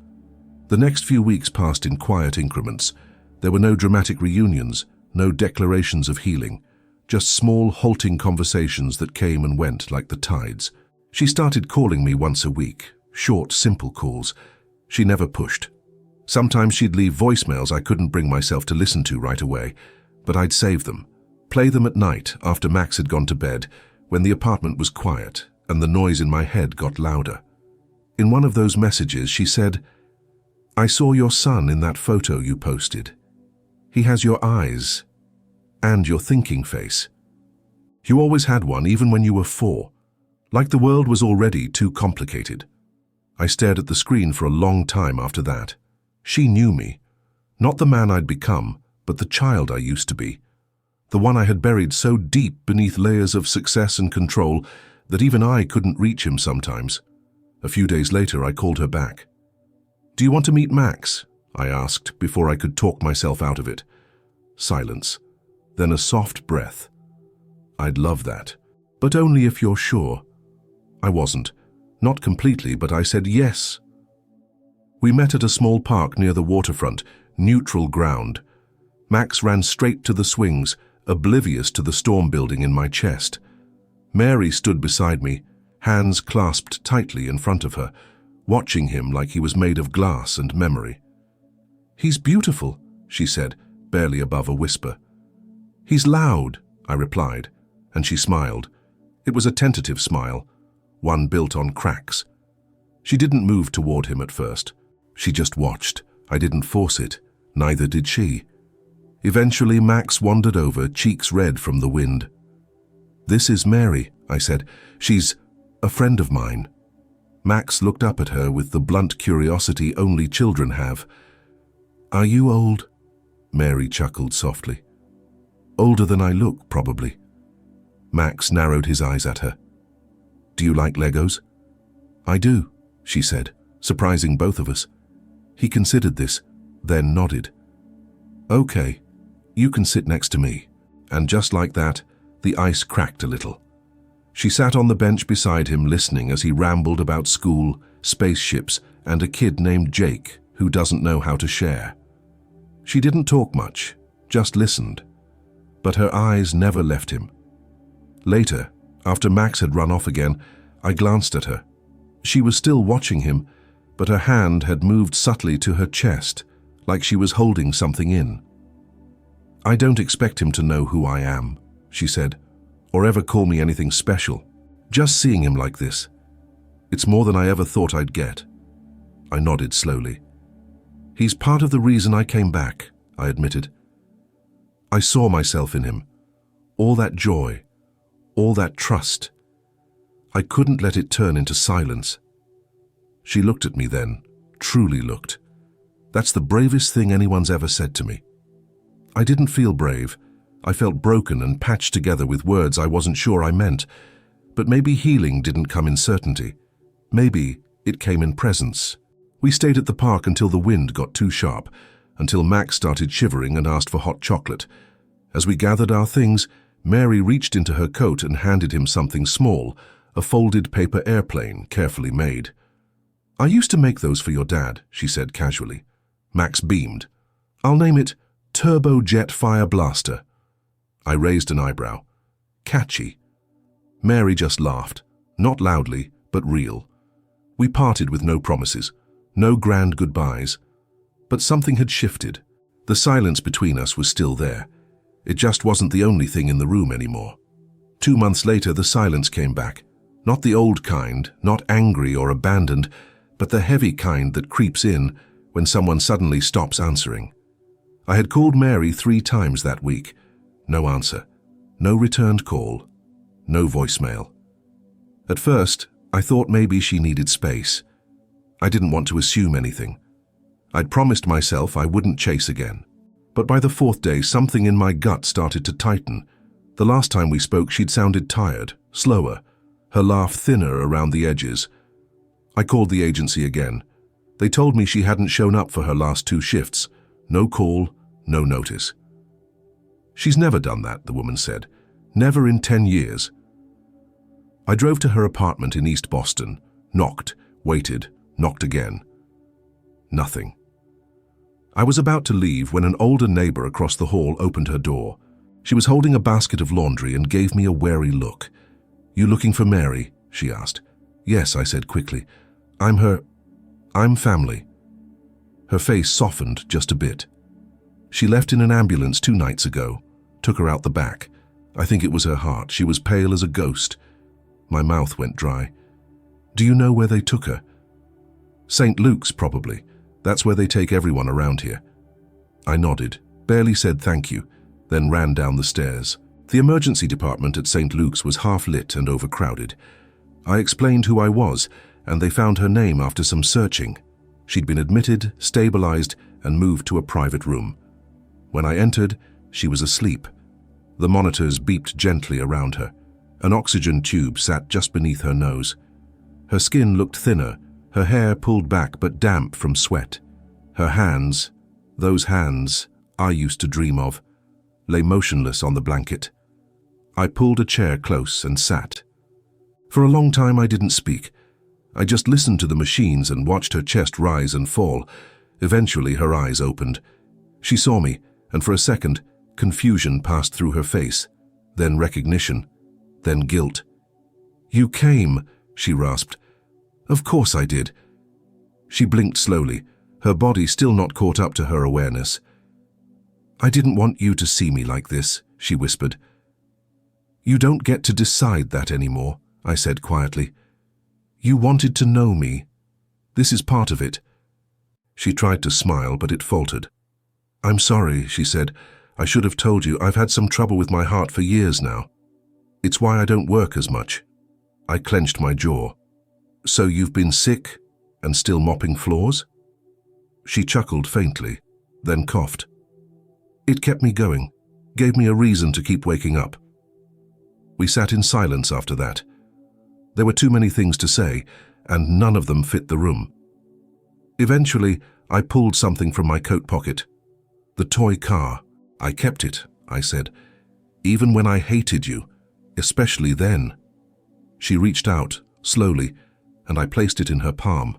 The next few weeks passed in quiet increments. There were no dramatic reunions, no declarations of healing, just small, halting conversations that came and went like the tides. She started calling me once a week, short, simple calls. She never pushed. Sometimes she'd leave voicemails I couldn't bring myself to listen to right away, but I'd save them, play them at night after Max had gone to bed, when the apartment was quiet and the noise in my head got louder. In one of those messages, she said, "I saw your son in that photo you posted. He has your eyes and your thinking face. You always had one even when you were 4, like the world was already too complicated." I stared at the screen for a long time after that. She knew me, not the man I'd become, but the child I used to be, the one I had buried so deep beneath layers of success and control that even I couldn't reach him sometimes. A few days later, I called her back. "Do you want to meet Max?" I asked before I could talk myself out of it. Silence, then a soft breath. "I'd love that, but only if you're sure." I wasn't. Not completely, but I said yes. We met at a small park near the waterfront, neutral ground. Max ran straight to the swings, oblivious to the storm building in my chest. Mary stood beside me, hands clasped tightly in front of her, watching him like he was made of glass and memory. "He's beautiful," she said, barely above a whisper. "He's loud," I replied, and she smiled. It was a tentative smile, one built on cracks. She didn't move toward him at first. She just watched. I didn't force it. Neither did she. Eventually, Max wandered over, cheeks red from the wind. "This is Mary," I said. "She's a friend of mine." Max looked up at her with the blunt curiosity only children have. "Are you old?" Mary chuckled softly. "Older than I look, probably." Max narrowed his eyes at her. "Do you like Legos?" "I do," she said, surprising both of us. He considered this, then nodded. "Okay, you can sit next to me." And just like that, the ice cracked a little. She sat on the bench beside him, listening as he rambled about school, spaceships, and a kid named Jake who doesn't know how to share. She didn't talk much, just listened. But her eyes never left him. Later, after Max had run off again, I glanced at her. She was still watching him, but her hand had moved subtly to her chest, like she was holding something in. "I don't expect him to know who I am," she said, "or ever call me anything special. Just seeing him like this, it's more than I ever thought I'd get." I nodded slowly. "He's part of the reason I came back," I admitted. I saw myself in him. All that joy, all that trust. I couldn't let it turn into silence. She looked at me then, truly looked. That's the bravest thing anyone's ever said to me. I didn't feel brave. I felt broken and patched together with words I wasn't sure I meant. But maybe healing didn't come in certainty. Maybe it came in presence. We stayed at the park until the wind got too sharp, until Max started shivering and asked for hot chocolate. As we gathered our things, Mary reached into her coat and handed him something small, a folded paper airplane, carefully made. "I used to make those for your dad," she said casually. Max beamed. "I'll name it Turbojet Fire Blaster." I raised an eyebrow. Catchy. Mary just laughed, not loudly, but real. We parted with no promises, no grand goodbyes. But something had shifted. The silence between us was still there. It just wasn't the only thing in the room anymore. 2 months later, the silence came back. Not the old kind, not angry or abandoned, but the heavy kind that creeps in when someone suddenly stops answering. I had called Mary 3 times that week. No answer. No returned call. No voicemail. At first, I thought maybe she needed space. I didn't want to assume anything. I'd promised myself I wouldn't chase again. But by the 4th day, something in my gut started to tighten. The last time we spoke, she'd sounded tired, slower, her laugh thinner around the edges. I called the agency again. They told me she hadn't shown up for her last 2 shifts. No call, no notice. "She's never done that," the woman said. "Never in 10 years." I drove to her apartment in East Boston, knocked, waited, knocked again. Nothing. I was about to leave when an older neighbor across the hall opened her door. She was holding a basket of laundry and gave me a wary look. "You looking for Mary?" she asked. Yes, I said quickly. I'm family. Her face softened just a bit. She left in an ambulance 2 nights ago. Took her out the back. I think it was her heart. She was pale as a ghost. My mouth went dry. Do you know where they took her? St. Luke's, probably. That's where they take everyone around here. I nodded, barely said thank you, then ran down the stairs. The emergency department at St. Luke's was half lit and overcrowded. I explained who I was, and they found her name after some searching. She'd been admitted, stabilized, and moved to a private room. When I entered, she was asleep. The monitors beeped gently around her. An oxygen tube sat just beneath her nose. Her skin looked thinner, her hair pulled back but damp from sweat. Her hands, those hands I used to dream of, lay motionless on the blanket. I pulled a chair close and sat. For a long time I didn't speak. I just listened to the machines and watched her chest rise and fall. Eventually her eyes opened. She saw me, and for a second, confusion passed through her face, then recognition, then guilt. "You came," she rasped. "Of course I did." She blinked slowly, her body still not caught up to her awareness. "I didn't want you to see me like this," she whispered. "You don't get to decide that anymore," I said quietly. "You wanted to know me. This is part of it." She tried to smile, but it faltered. "I'm sorry," she said. "I should have told you. I've had some trouble with my heart for years now. It's why I don't work as much." I clenched my jaw. "So you've been sick and still mopping floors?" She chuckled faintly, then coughed. "It kept me going, gave me a reason to keep waking up." We sat in silence after that. There were too many things to say, and none of them fit the room. Eventually, I pulled something from my coat pocket. "The toy car. I kept it," I said. "Even when I hated you, especially then." She reached out, slowly, and I placed it in her palm.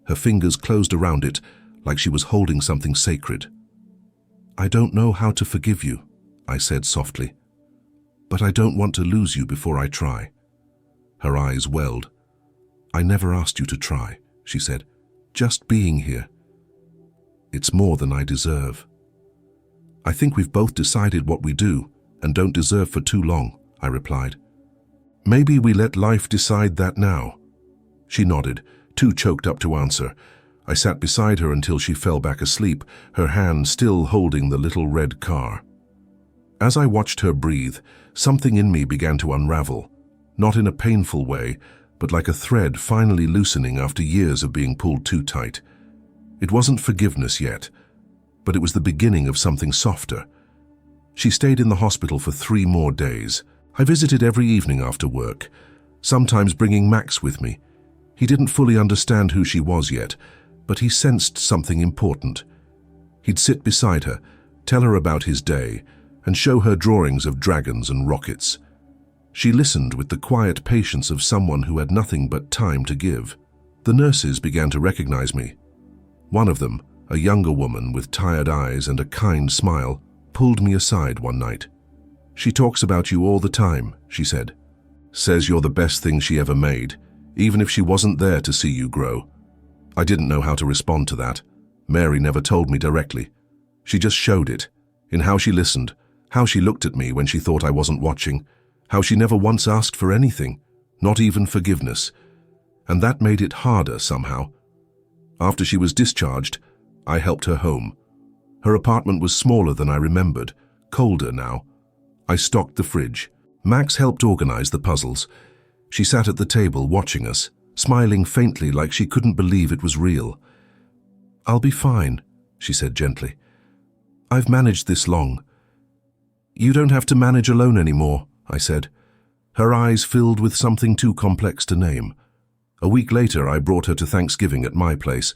Her fingers closed around it like she was holding something sacred. "I don't know how to forgive you," I said softly. "But I don't want to lose you before I try." Her eyes welled. "I never asked you to try," she said. "Just being here. It's more than I deserve." "I think we've both decided what we do and don't deserve for too long," I replied. "Maybe we let life decide that now." She nodded, too choked up to answer. I sat beside her until she fell back asleep, her hand still holding the little red car. As I watched her breathe, something in me began to unravel, not in a painful way, but like a thread finally loosening after years of being pulled too tight. It wasn't forgiveness yet, but it was the beginning of something softer. She stayed in the hospital for 3 more days. I visited every evening after work, sometimes bringing Max with me. He didn't fully understand who she was yet, but he sensed something important. He'd sit beside her, tell her about his day, and show her drawings of dragons and rockets. She listened with the quiet patience of someone who had nothing but time to give. The nurses began to recognize me. One of them, a younger woman with tired eyes and a kind smile, pulled me aside one night. "She talks about you all the time," she said. "Says you're the best thing she ever made, even if she wasn't there to see you grow." I didn't know how to respond to that. Mary never told me directly. She just showed it, in how she listened, how she looked at me when she thought I wasn't watching, how she never once asked for anything, not even forgiveness. And that made it harder somehow. After she was discharged, I helped her home. Her apartment was smaller than I remembered, colder now. I stocked the fridge. Max helped organize the puzzles. She sat at the table watching us, smiling faintly like she couldn't believe it was real. "I'll be fine," she said gently. "I've managed this long." "You don't have to manage alone anymore," I said. Her eyes filled with something too complex to name. A week later, I brought her to Thanksgiving at my place.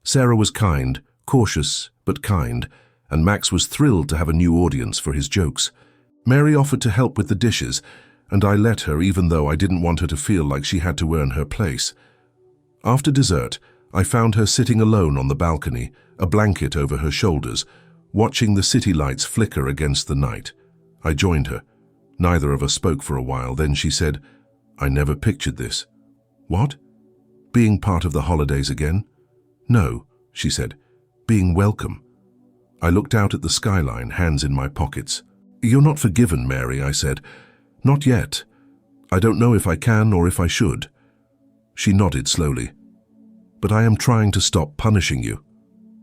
Sarah was kind, cautious, but kind, and Max was thrilled to have a new audience for his jokes. Mary offered to help with the dishes, and I let her even though I didn't want her to feel like she had to earn her place. After dessert, I found her sitting alone on the balcony, a blanket over her shoulders, watching the city lights flicker against the night. I joined her. Neither of us spoke for a while, then she said, "I never pictured this." What? Being part of the holidays again? No, she said. Being welcome. I looked out at the skyline, hands in my pockets. You're not forgiven, Mary, I said. Not yet. I don't know if I can or if I should. She nodded slowly. But I am trying to stop punishing you.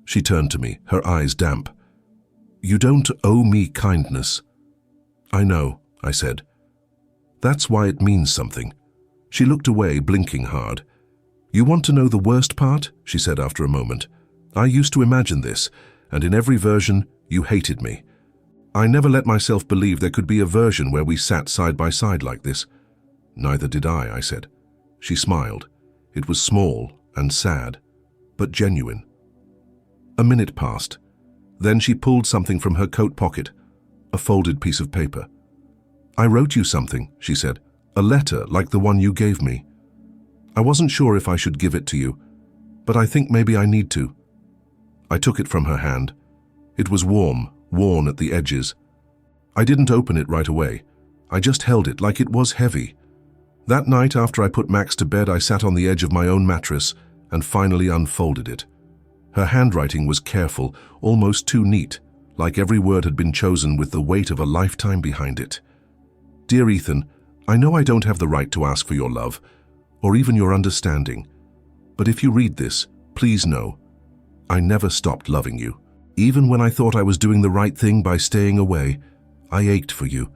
She turned to me, her eyes damp. You don't owe me kindness. I know, I said. That's why it means something. She looked away, blinking hard. You want to know the worst part? She said after a moment. I used to imagine this, and in every version, you hated me. I never let myself believe there could be a version where we sat side by side like this. Neither did I said. She smiled. It was small and sad, but genuine. A minute passed. Then she pulled something from her coat pocket, a folded piece of paper. I wrote you something, she said, a letter like the one you gave me. I wasn't sure if I should give it to you, but I think maybe I need to. I took it from her hand. It was warm, worn at the edges. I didn't open it right away. I just held it like it was heavy. That night after I put Max to bed, I sat on the edge of my own mattress and finally unfolded it. Her handwriting was careful, almost too neat, like every word had been chosen with the weight of a lifetime behind it. Dear Ethan, I know I don't have the right to ask for your love, or even your understanding, but if you read this, please know, I never stopped loving you. Even when I thought I was doing the right thing by staying away, I ached for you.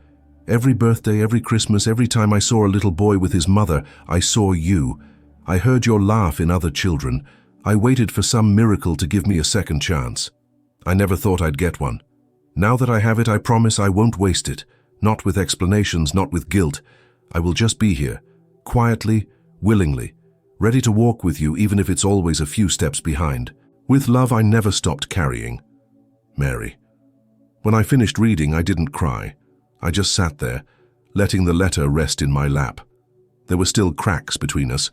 Every birthday, every Christmas, every time I saw a little boy with his mother, I saw you. I heard your laugh in other children. I waited for some miracle to give me a second chance. I never thought I'd get one. Now that I have it, I promise I won't waste it. Not with explanations, not with guilt. I will just be here, quietly, willingly, ready to walk with you even if it's always a few steps behind. With love I never stopped carrying. Mary. When I finished reading, I didn't cry. I just sat there, letting the letter rest in my lap. There were still cracks between us,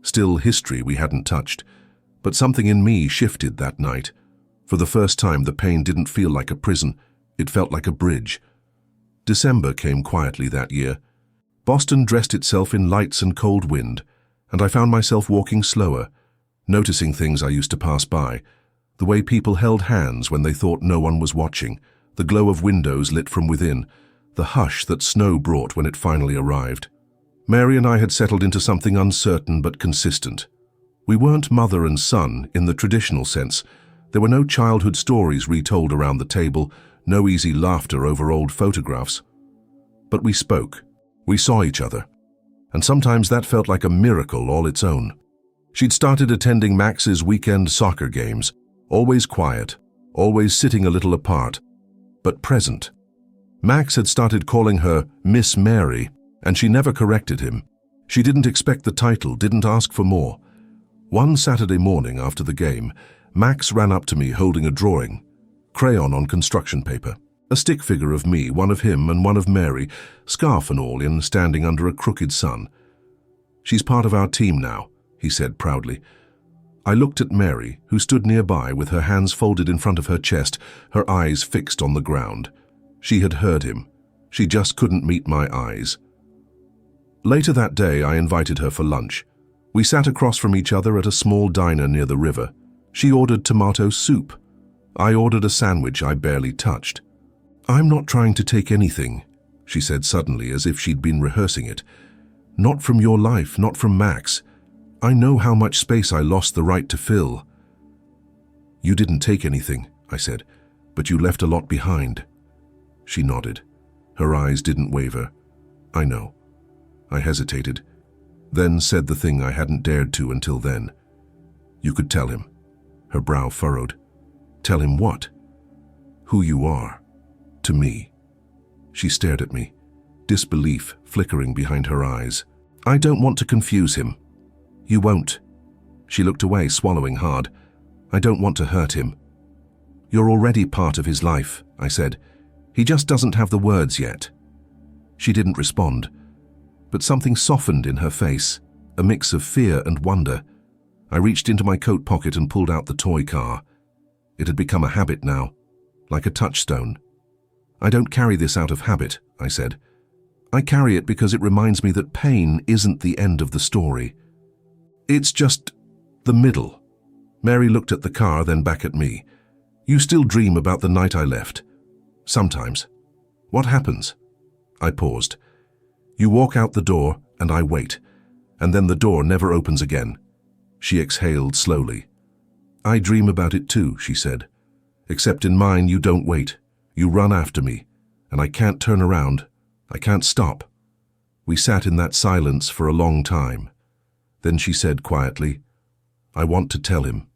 still history we hadn't touched, but something in me shifted that night. For the first time, the pain didn't feel like a prison, it felt like a bridge. December came quietly that year. Boston dressed itself in lights and cold wind, and I found myself walking slower, noticing things I used to pass by, the way people held hands when they thought no one was watching, the glow of windows lit from within, the hush that snow brought when it finally arrived. Mary and I had settled into something uncertain but consistent. We weren't mother and son in the traditional sense. There were no childhood stories retold around the table, no easy laughter over old photographs. But we spoke. We saw each other. And sometimes that felt like a miracle all its own. She'd started attending Max's weekend soccer games, always quiet, always sitting a little apart, but present. Max had started calling her Miss Mary, and she never corrected him. She didn't expect the title, didn't ask for more. One Saturday morning after the game, Max ran up to me holding a drawing, crayon on construction paper. A stick figure of me, one of him and one of Mary, scarf and all in, standing under a crooked sun. She's part of our team now, he said proudly. I looked at Mary, who stood nearby with her hands folded in front of her chest, her eyes fixed on the ground. She had heard him. She just couldn't meet my eyes. Later that day, I invited her for lunch. We sat across from each other at a small diner near the river. She ordered tomato soup. I ordered a sandwich I barely touched. I'm not trying to take anything, she said suddenly, as if she'd been rehearsing it. Not from your life, not from Max. I know how much space I lost the right to fill. You didn't take anything, I said, but you left a lot behind. She nodded. Her eyes didn't waver. I know. I hesitated, then said the thing I hadn't dared to until then. You could tell him. Her brow furrowed. Tell him what? Who you are. To me. She stared at me, disbelief flickering behind her eyes. I don't want to confuse him. You won't. She looked away, swallowing hard. I don't want to hurt him. You're already part of his life, I said. He just doesn't have the words yet. She didn't respond, but something softened in her face, a mix of fear and wonder. I reached into my coat pocket and pulled out the toy car. It had become a habit now, like a touchstone. I don't carry this out of habit, I said. I carry it because it reminds me that pain isn't the end of the story. It's just the middle. Mary looked at the car, then back at me. You still dream about the night I left? Sometimes. What happens? I paused. You walk out the door and I wait, and then the door never opens again. She exhaled slowly. I dream about it too, she said. Except in mine you don't wait. You run after me, and I can't turn around. I can't stop. We sat in that silence for a long time. Then she said quietly, I want to tell him.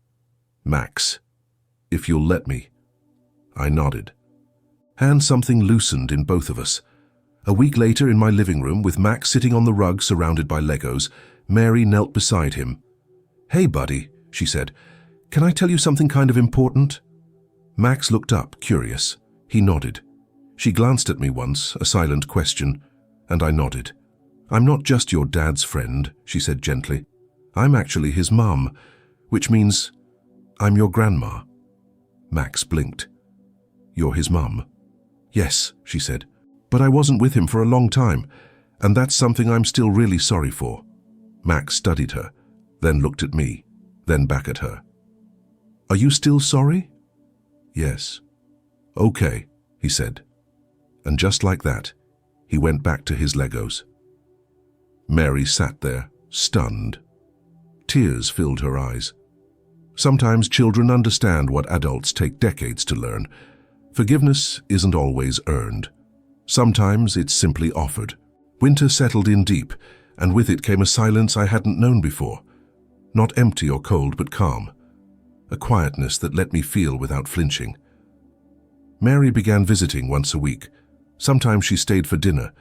Max, if you'll let me. I nodded. And something loosened in both of us. A week later, in my living room, with Max sitting on the rug surrounded by Legos, Mary knelt beside him. Hey, buddy, she said. Can I tell you something kind of important? Max looked up, curious. He nodded. She glanced at me once, a silent question, and I nodded. I'm not just your dad's friend, she said gently. I'm actually his mum, which means I'm your grandma. Max blinked. You're his mum? Yes, she said, but I wasn't with him for a long time, and that's something I'm still really sorry for. Max studied her, then looked at me, then back at her. Are you still sorry? Yes. Okay, he said. And just like that, he went back to his Legos. Mary sat there, stunned. Tears filled her eyes. Sometimes children understand what adults take decades to learn. Forgiveness isn't always earned. Sometimes it's simply offered. Winter settled in deep, and with it came a silence I hadn't known before. Not empty or cold, but calm. A quietness that let me feel without flinching. Mary began visiting once a week. Sometimes she stayed for dinner.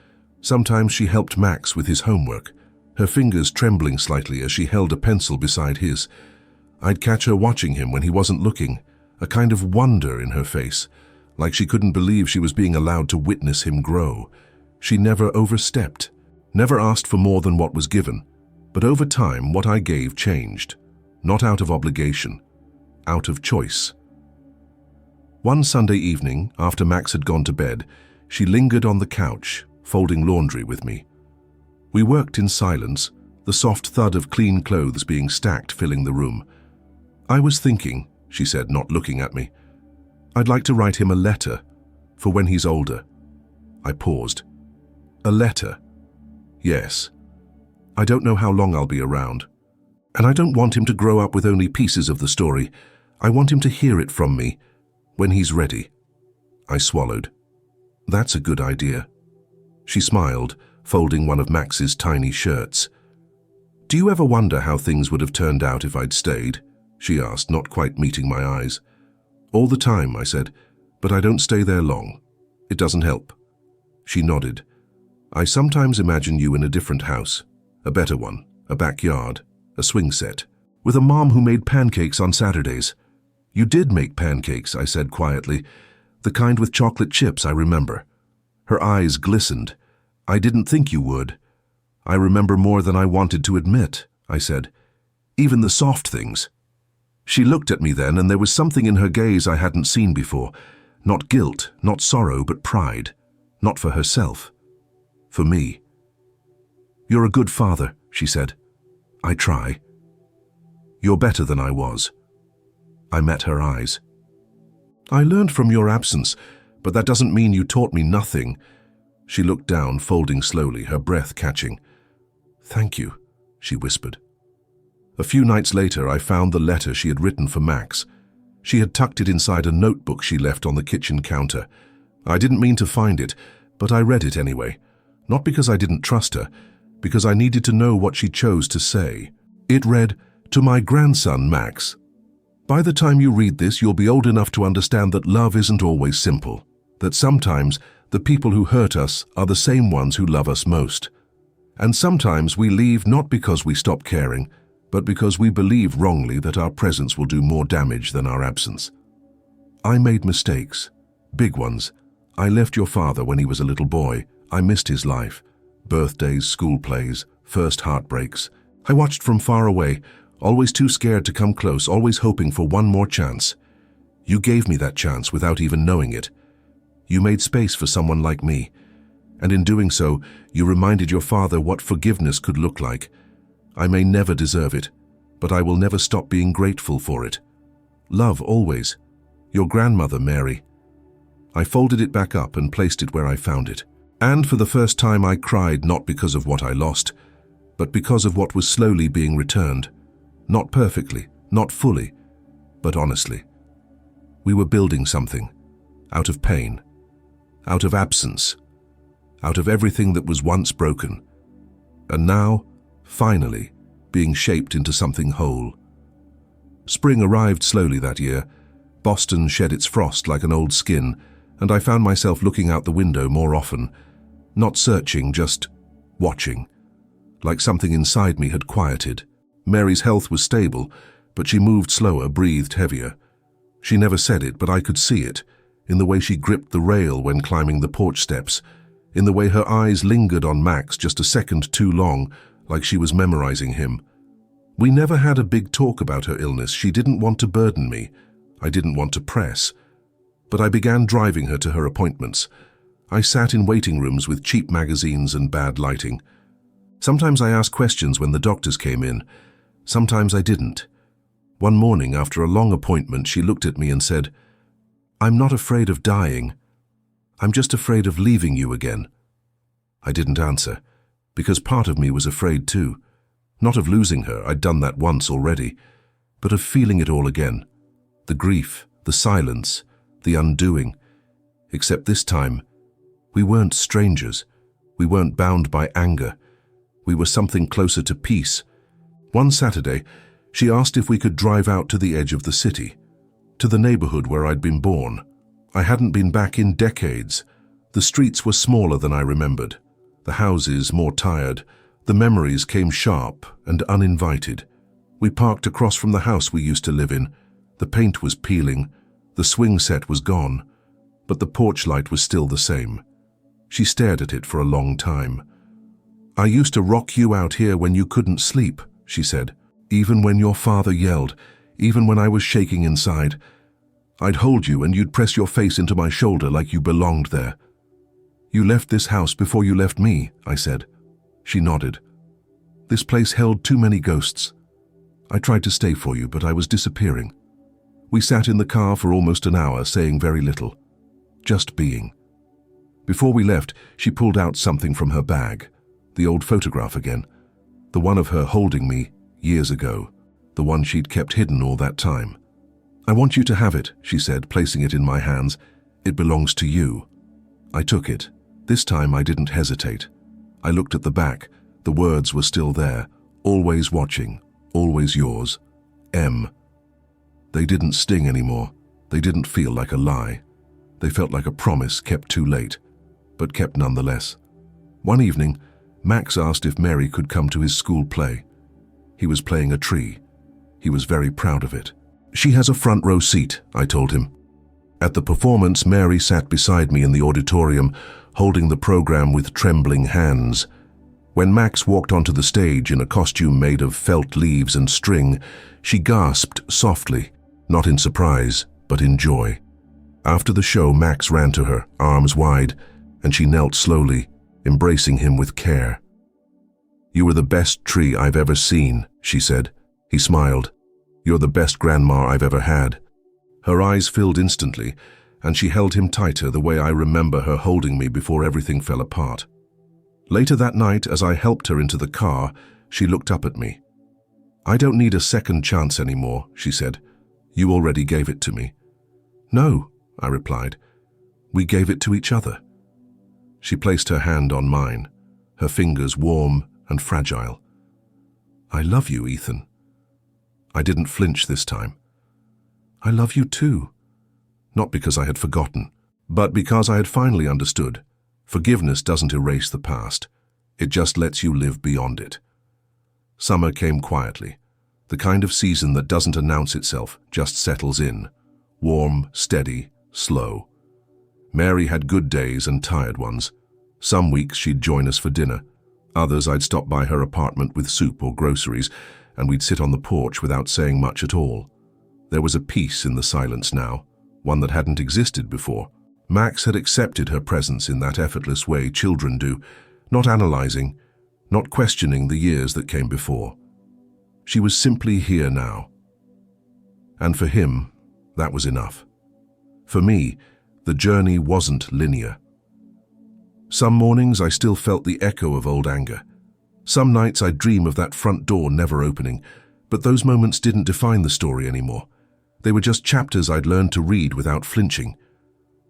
Sometimes she helped Max with his homework, her fingers trembling slightly as she held a pencil beside his. I'd catch her watching him when he wasn't looking, a kind of wonder in her face, like she couldn't believe she was being allowed to witness him grow. She never overstepped, never asked for more than what was given. But over time, what I gave changed. Not out of obligation, out of choice. One Sunday evening, after Max had gone to bed, she lingered on the couch, folding laundry with me. We worked in silence, the soft thud of clean clothes being stacked filling the room. I was thinking, she said, not looking at me. I'd like to write him a letter, for when he's older. I paused. A letter? Yes. I don't know how long I'll be around. And I don't want him to grow up with only pieces of the story. I want him to hear it from me, when he's ready. I swallowed. That's a good idea. She smiled, folding one of Max's tiny shirts. Do you ever wonder how things would have turned out if I'd stayed? She asked, not quite meeting my eyes. All the time, I said, but I don't stay there long. It doesn't help. She nodded. I sometimes imagine you in a different house, a better one, a backyard, a swing set, with a mom who made pancakes on Saturdays. You did make pancakes, I said quietly, the kind with chocolate chips, I remember. Her eyes glistened. I didn't think you would. I remember more than I wanted to admit, I said. Even the soft things. She looked at me then, and there was something in her gaze I hadn't seen before. Not guilt, not sorrow, but pride. Not for herself. For me. You're a good father, she said. I try. You're better than I was. I met her eyes. I learned from your absence, but that doesn't mean you taught me nothing. She looked down, folding slowly, her breath catching. Thank you, she whispered. A few nights later, I found the letter she had written for Max. She had tucked it inside a notebook she left on the kitchen counter. I didn't mean to find it, but I read it anyway. Not because I didn't trust her, because I needed to know what she chose to say. It read, To my grandson, Max. By the time you read this, you'll be old enough to understand that love isn't always simple, that sometimes the people who hurt us are the same ones who love us most. And sometimes we leave not because we stop caring, but because we believe wrongly that our presence will do more damage than our absence. I made mistakes, big ones. I left your father when he was a little boy. I missed his life. Birthdays, school plays, first heartbreaks. I watched from far away, always too scared to come close, always hoping for one more chance. You gave me that chance without even knowing it. You made space for someone like me. And in doing so, you reminded your father what forgiveness could look like. I may never deserve it, but I will never stop being grateful for it. Love always. Your grandmother, Mary." I folded it back up and placed it where I found it. And for the first time I cried, not because of what I lost, but because of what was slowly being returned. Not perfectly, not fully, but honestly. We were building something, out of pain, out of absence, out of everything that was once broken, and now, finally, being shaped into something whole. Spring arrived slowly that year. Boston shed its frost like an old skin, and I found myself looking out the window more often, not searching, just watching, like something inside me had quieted. Mary's health was stable, but she moved slower, breathed heavier. She never said it, but I could see it, in the way she gripped the rail when climbing the porch steps, in the way her eyes lingered on Max just a second too long, like she was memorizing him. We never had a big talk about her illness. She didn't want to burden me. I didn't want to press. But I began driving her to her appointments. I sat in waiting rooms with cheap magazines and bad lighting. Sometimes I asked questions when the doctors came in. Sometimes I didn't. One morning, after a long appointment, she looked at me and said, "I'm not afraid of dying. I'm just afraid of leaving you again." I didn't answer, because part of me was afraid too. Not of losing her, I'd done that once already, but of feeling it all again. The grief, the silence, the undoing. Except this time, we weren't strangers. We weren't bound by anger. We were something closer to peace. One Saturday, she asked if we could drive out to the edge of the city, to the neighborhood where I'd been born. I hadn't been back in decades. The streets were smaller than I remembered, the houses more tired. The memories came sharp and uninvited. We parked across from the house we used to live in. The paint was peeling, the swing set was gone, but the porch light was still the same. She stared at it for a long time. "I used to rock you out here when you couldn't sleep," she said. "Even when your father yelled, even when I was shaking inside. I'd hold you and you'd press your face into my shoulder like you belonged there." "You left this house before you left me," I said. She nodded. "This place held too many ghosts. I tried to stay for you, but I was disappearing." We sat in the car for almost an hour, saying very little, just being. Before we left, she pulled out something from her bag, the old photograph again, the one of her holding me years ago, the one she'd kept hidden all that time. "I want you to have it," she said, placing it in my hands. "It belongs to you." I took it. This time I didn't hesitate. I looked at the back. The words were still there. "Always watching, always yours, M." They didn't sting anymore. They didn't feel like a lie. They felt like a promise kept too late, but kept nonetheless. One evening, Max asked if Mary could come to his school play. He was playing a tree. He was very proud of it. "She has a front row seat," I told him. At the performance, Mary sat beside me in the auditorium, holding the program with trembling hands. When Max walked onto the stage in a costume made of felt leaves and string, she gasped softly, not in surprise, but in joy. After the show, Max ran to her, arms wide, and she knelt slowly, embracing him with care. "You were the best tree I've ever seen," she said. He smiled. "You're the best grandma I've ever had." Her eyes filled instantly, and she held him tighter the way I remember her holding me before everything fell apart. Later that night, as I helped her into the car, she looked up at me. "I don't need a second chance anymore," she said. "You already gave it to me." "No," I replied. "We gave it to each other." She placed her hand on mine, her fingers warm and fragile. "I love you, Ethan." I didn't flinch this time. "I love you too." Not because I had forgotten, but because I had finally understood. Forgiveness doesn't erase the past. It just lets you live beyond it. Summer came quietly, the kind of season that doesn't announce itself, just settles in. Warm, steady, slow. Mary had good days and tired ones. Some weeks she'd join us for dinner. Others I'd stop by her apartment with soup or groceries, and we'd sit on the porch without saying much at all. There was a peace in the silence now, one that hadn't existed before. Max had accepted her presence in that effortless way children do, not analyzing, not questioning the years that came before. She was simply here now. And for him, that was enough. For me, the journey wasn't linear. Some mornings I still felt the echo of old anger. Some nights I'd dream of that front door never opening, but those moments didn't define the story anymore. They were just chapters I'd learned to read without flinching.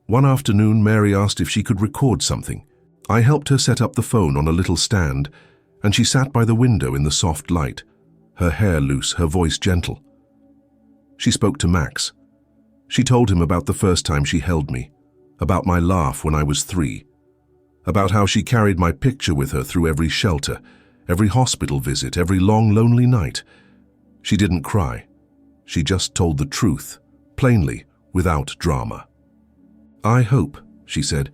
One afternoon, Mary asked if she could record something. I helped her set up the phone on a little stand, and she sat by the window in the soft light, her hair loose, her voice gentle. She spoke to Max. She told him about the first time she held me, about my laugh when I was 3, about how she carried my picture with her through every shelter, every hospital visit, every long, lonely night. She didn't cry. She just told the truth, plainly, without drama. I hope, she said,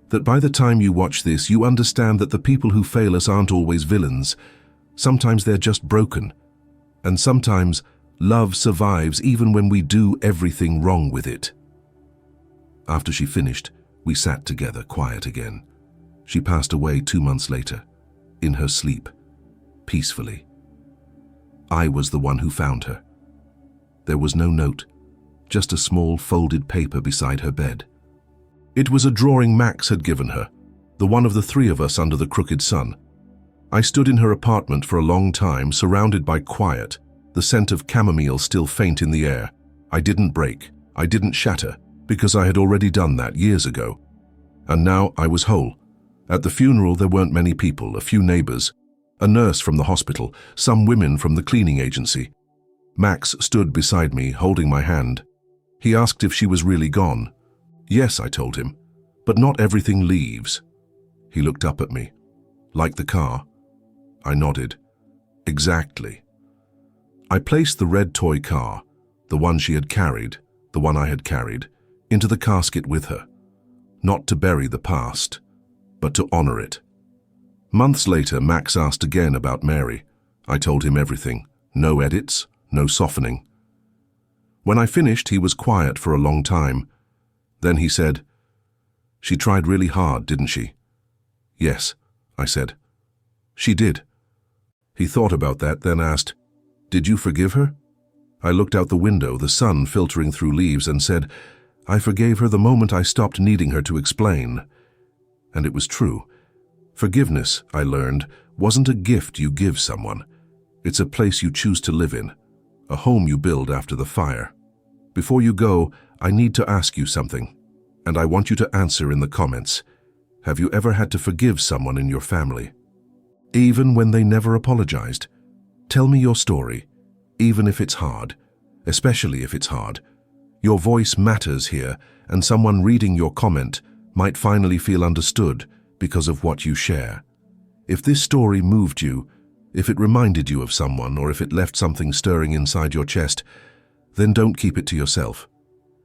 that by the time you watch this, you understand that the people who fail us aren't always villains. Sometimes they're just broken. And sometimes love survives even when we do everything wrong with it. After she finished, we sat together, quiet again. She passed away 2 months later, in her sleep, peacefully. I was the one who found her. There was no note, just a small folded paper beside her bed. It was a drawing Max had given her, the one of the 3 of us under the crooked sun. I stood in her apartment for a long time, surrounded by quiet, the scent of chamomile still faint in the air. I didn't break, I didn't shatter, because I had already done that years ago. And now I was whole. At the funeral there weren't many people, a few neighbors, a nurse from the hospital, some women from the cleaning agency. Max stood beside me, holding my hand. He asked if she was really gone. Yes, I told him, but not everything leaves. He looked up at me. Like the car? I nodded. Exactly. I placed the red toy car, the one she had carried, the one I had carried, into the casket with her. Not to bury the past, but to honor it. Months later, Max asked again about Mary. I told him everything. No edits, no softening. When I finished, he was quiet for a long time. Then he said, "She tried really hard, didn't she?" "Yes," I said. "She did." He thought about that, then asked, "Did you forgive her?" I looked out the window, the sun filtering through leaves, and said, "I forgave her the moment I stopped needing her to explain." And it was true. Forgiveness, I learned, wasn't a gift you give someone. It's a place you choose to live in, a home you build after the fire. Before you go, I need to ask you something, and I want you to answer in the comments. Have you ever had to forgive someone in your family? Even when they never apologized? Tell me your story, even if it's hard, especially if it's hard. Your voice matters here, and someone reading your comment might finally feel understood because of what you share. If this story moved you, if it reminded you of someone, or if it left something stirring inside your chest, then don't keep it to yourself.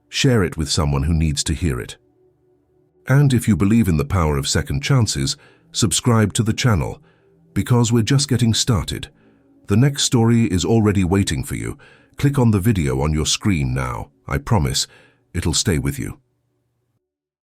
Share it with someone who needs to hear it. And if you believe in the power of second chances, subscribe to the channel, because we're just getting started. The next story is already waiting for you. Click on the video on your screen now. I promise it'll stay with you.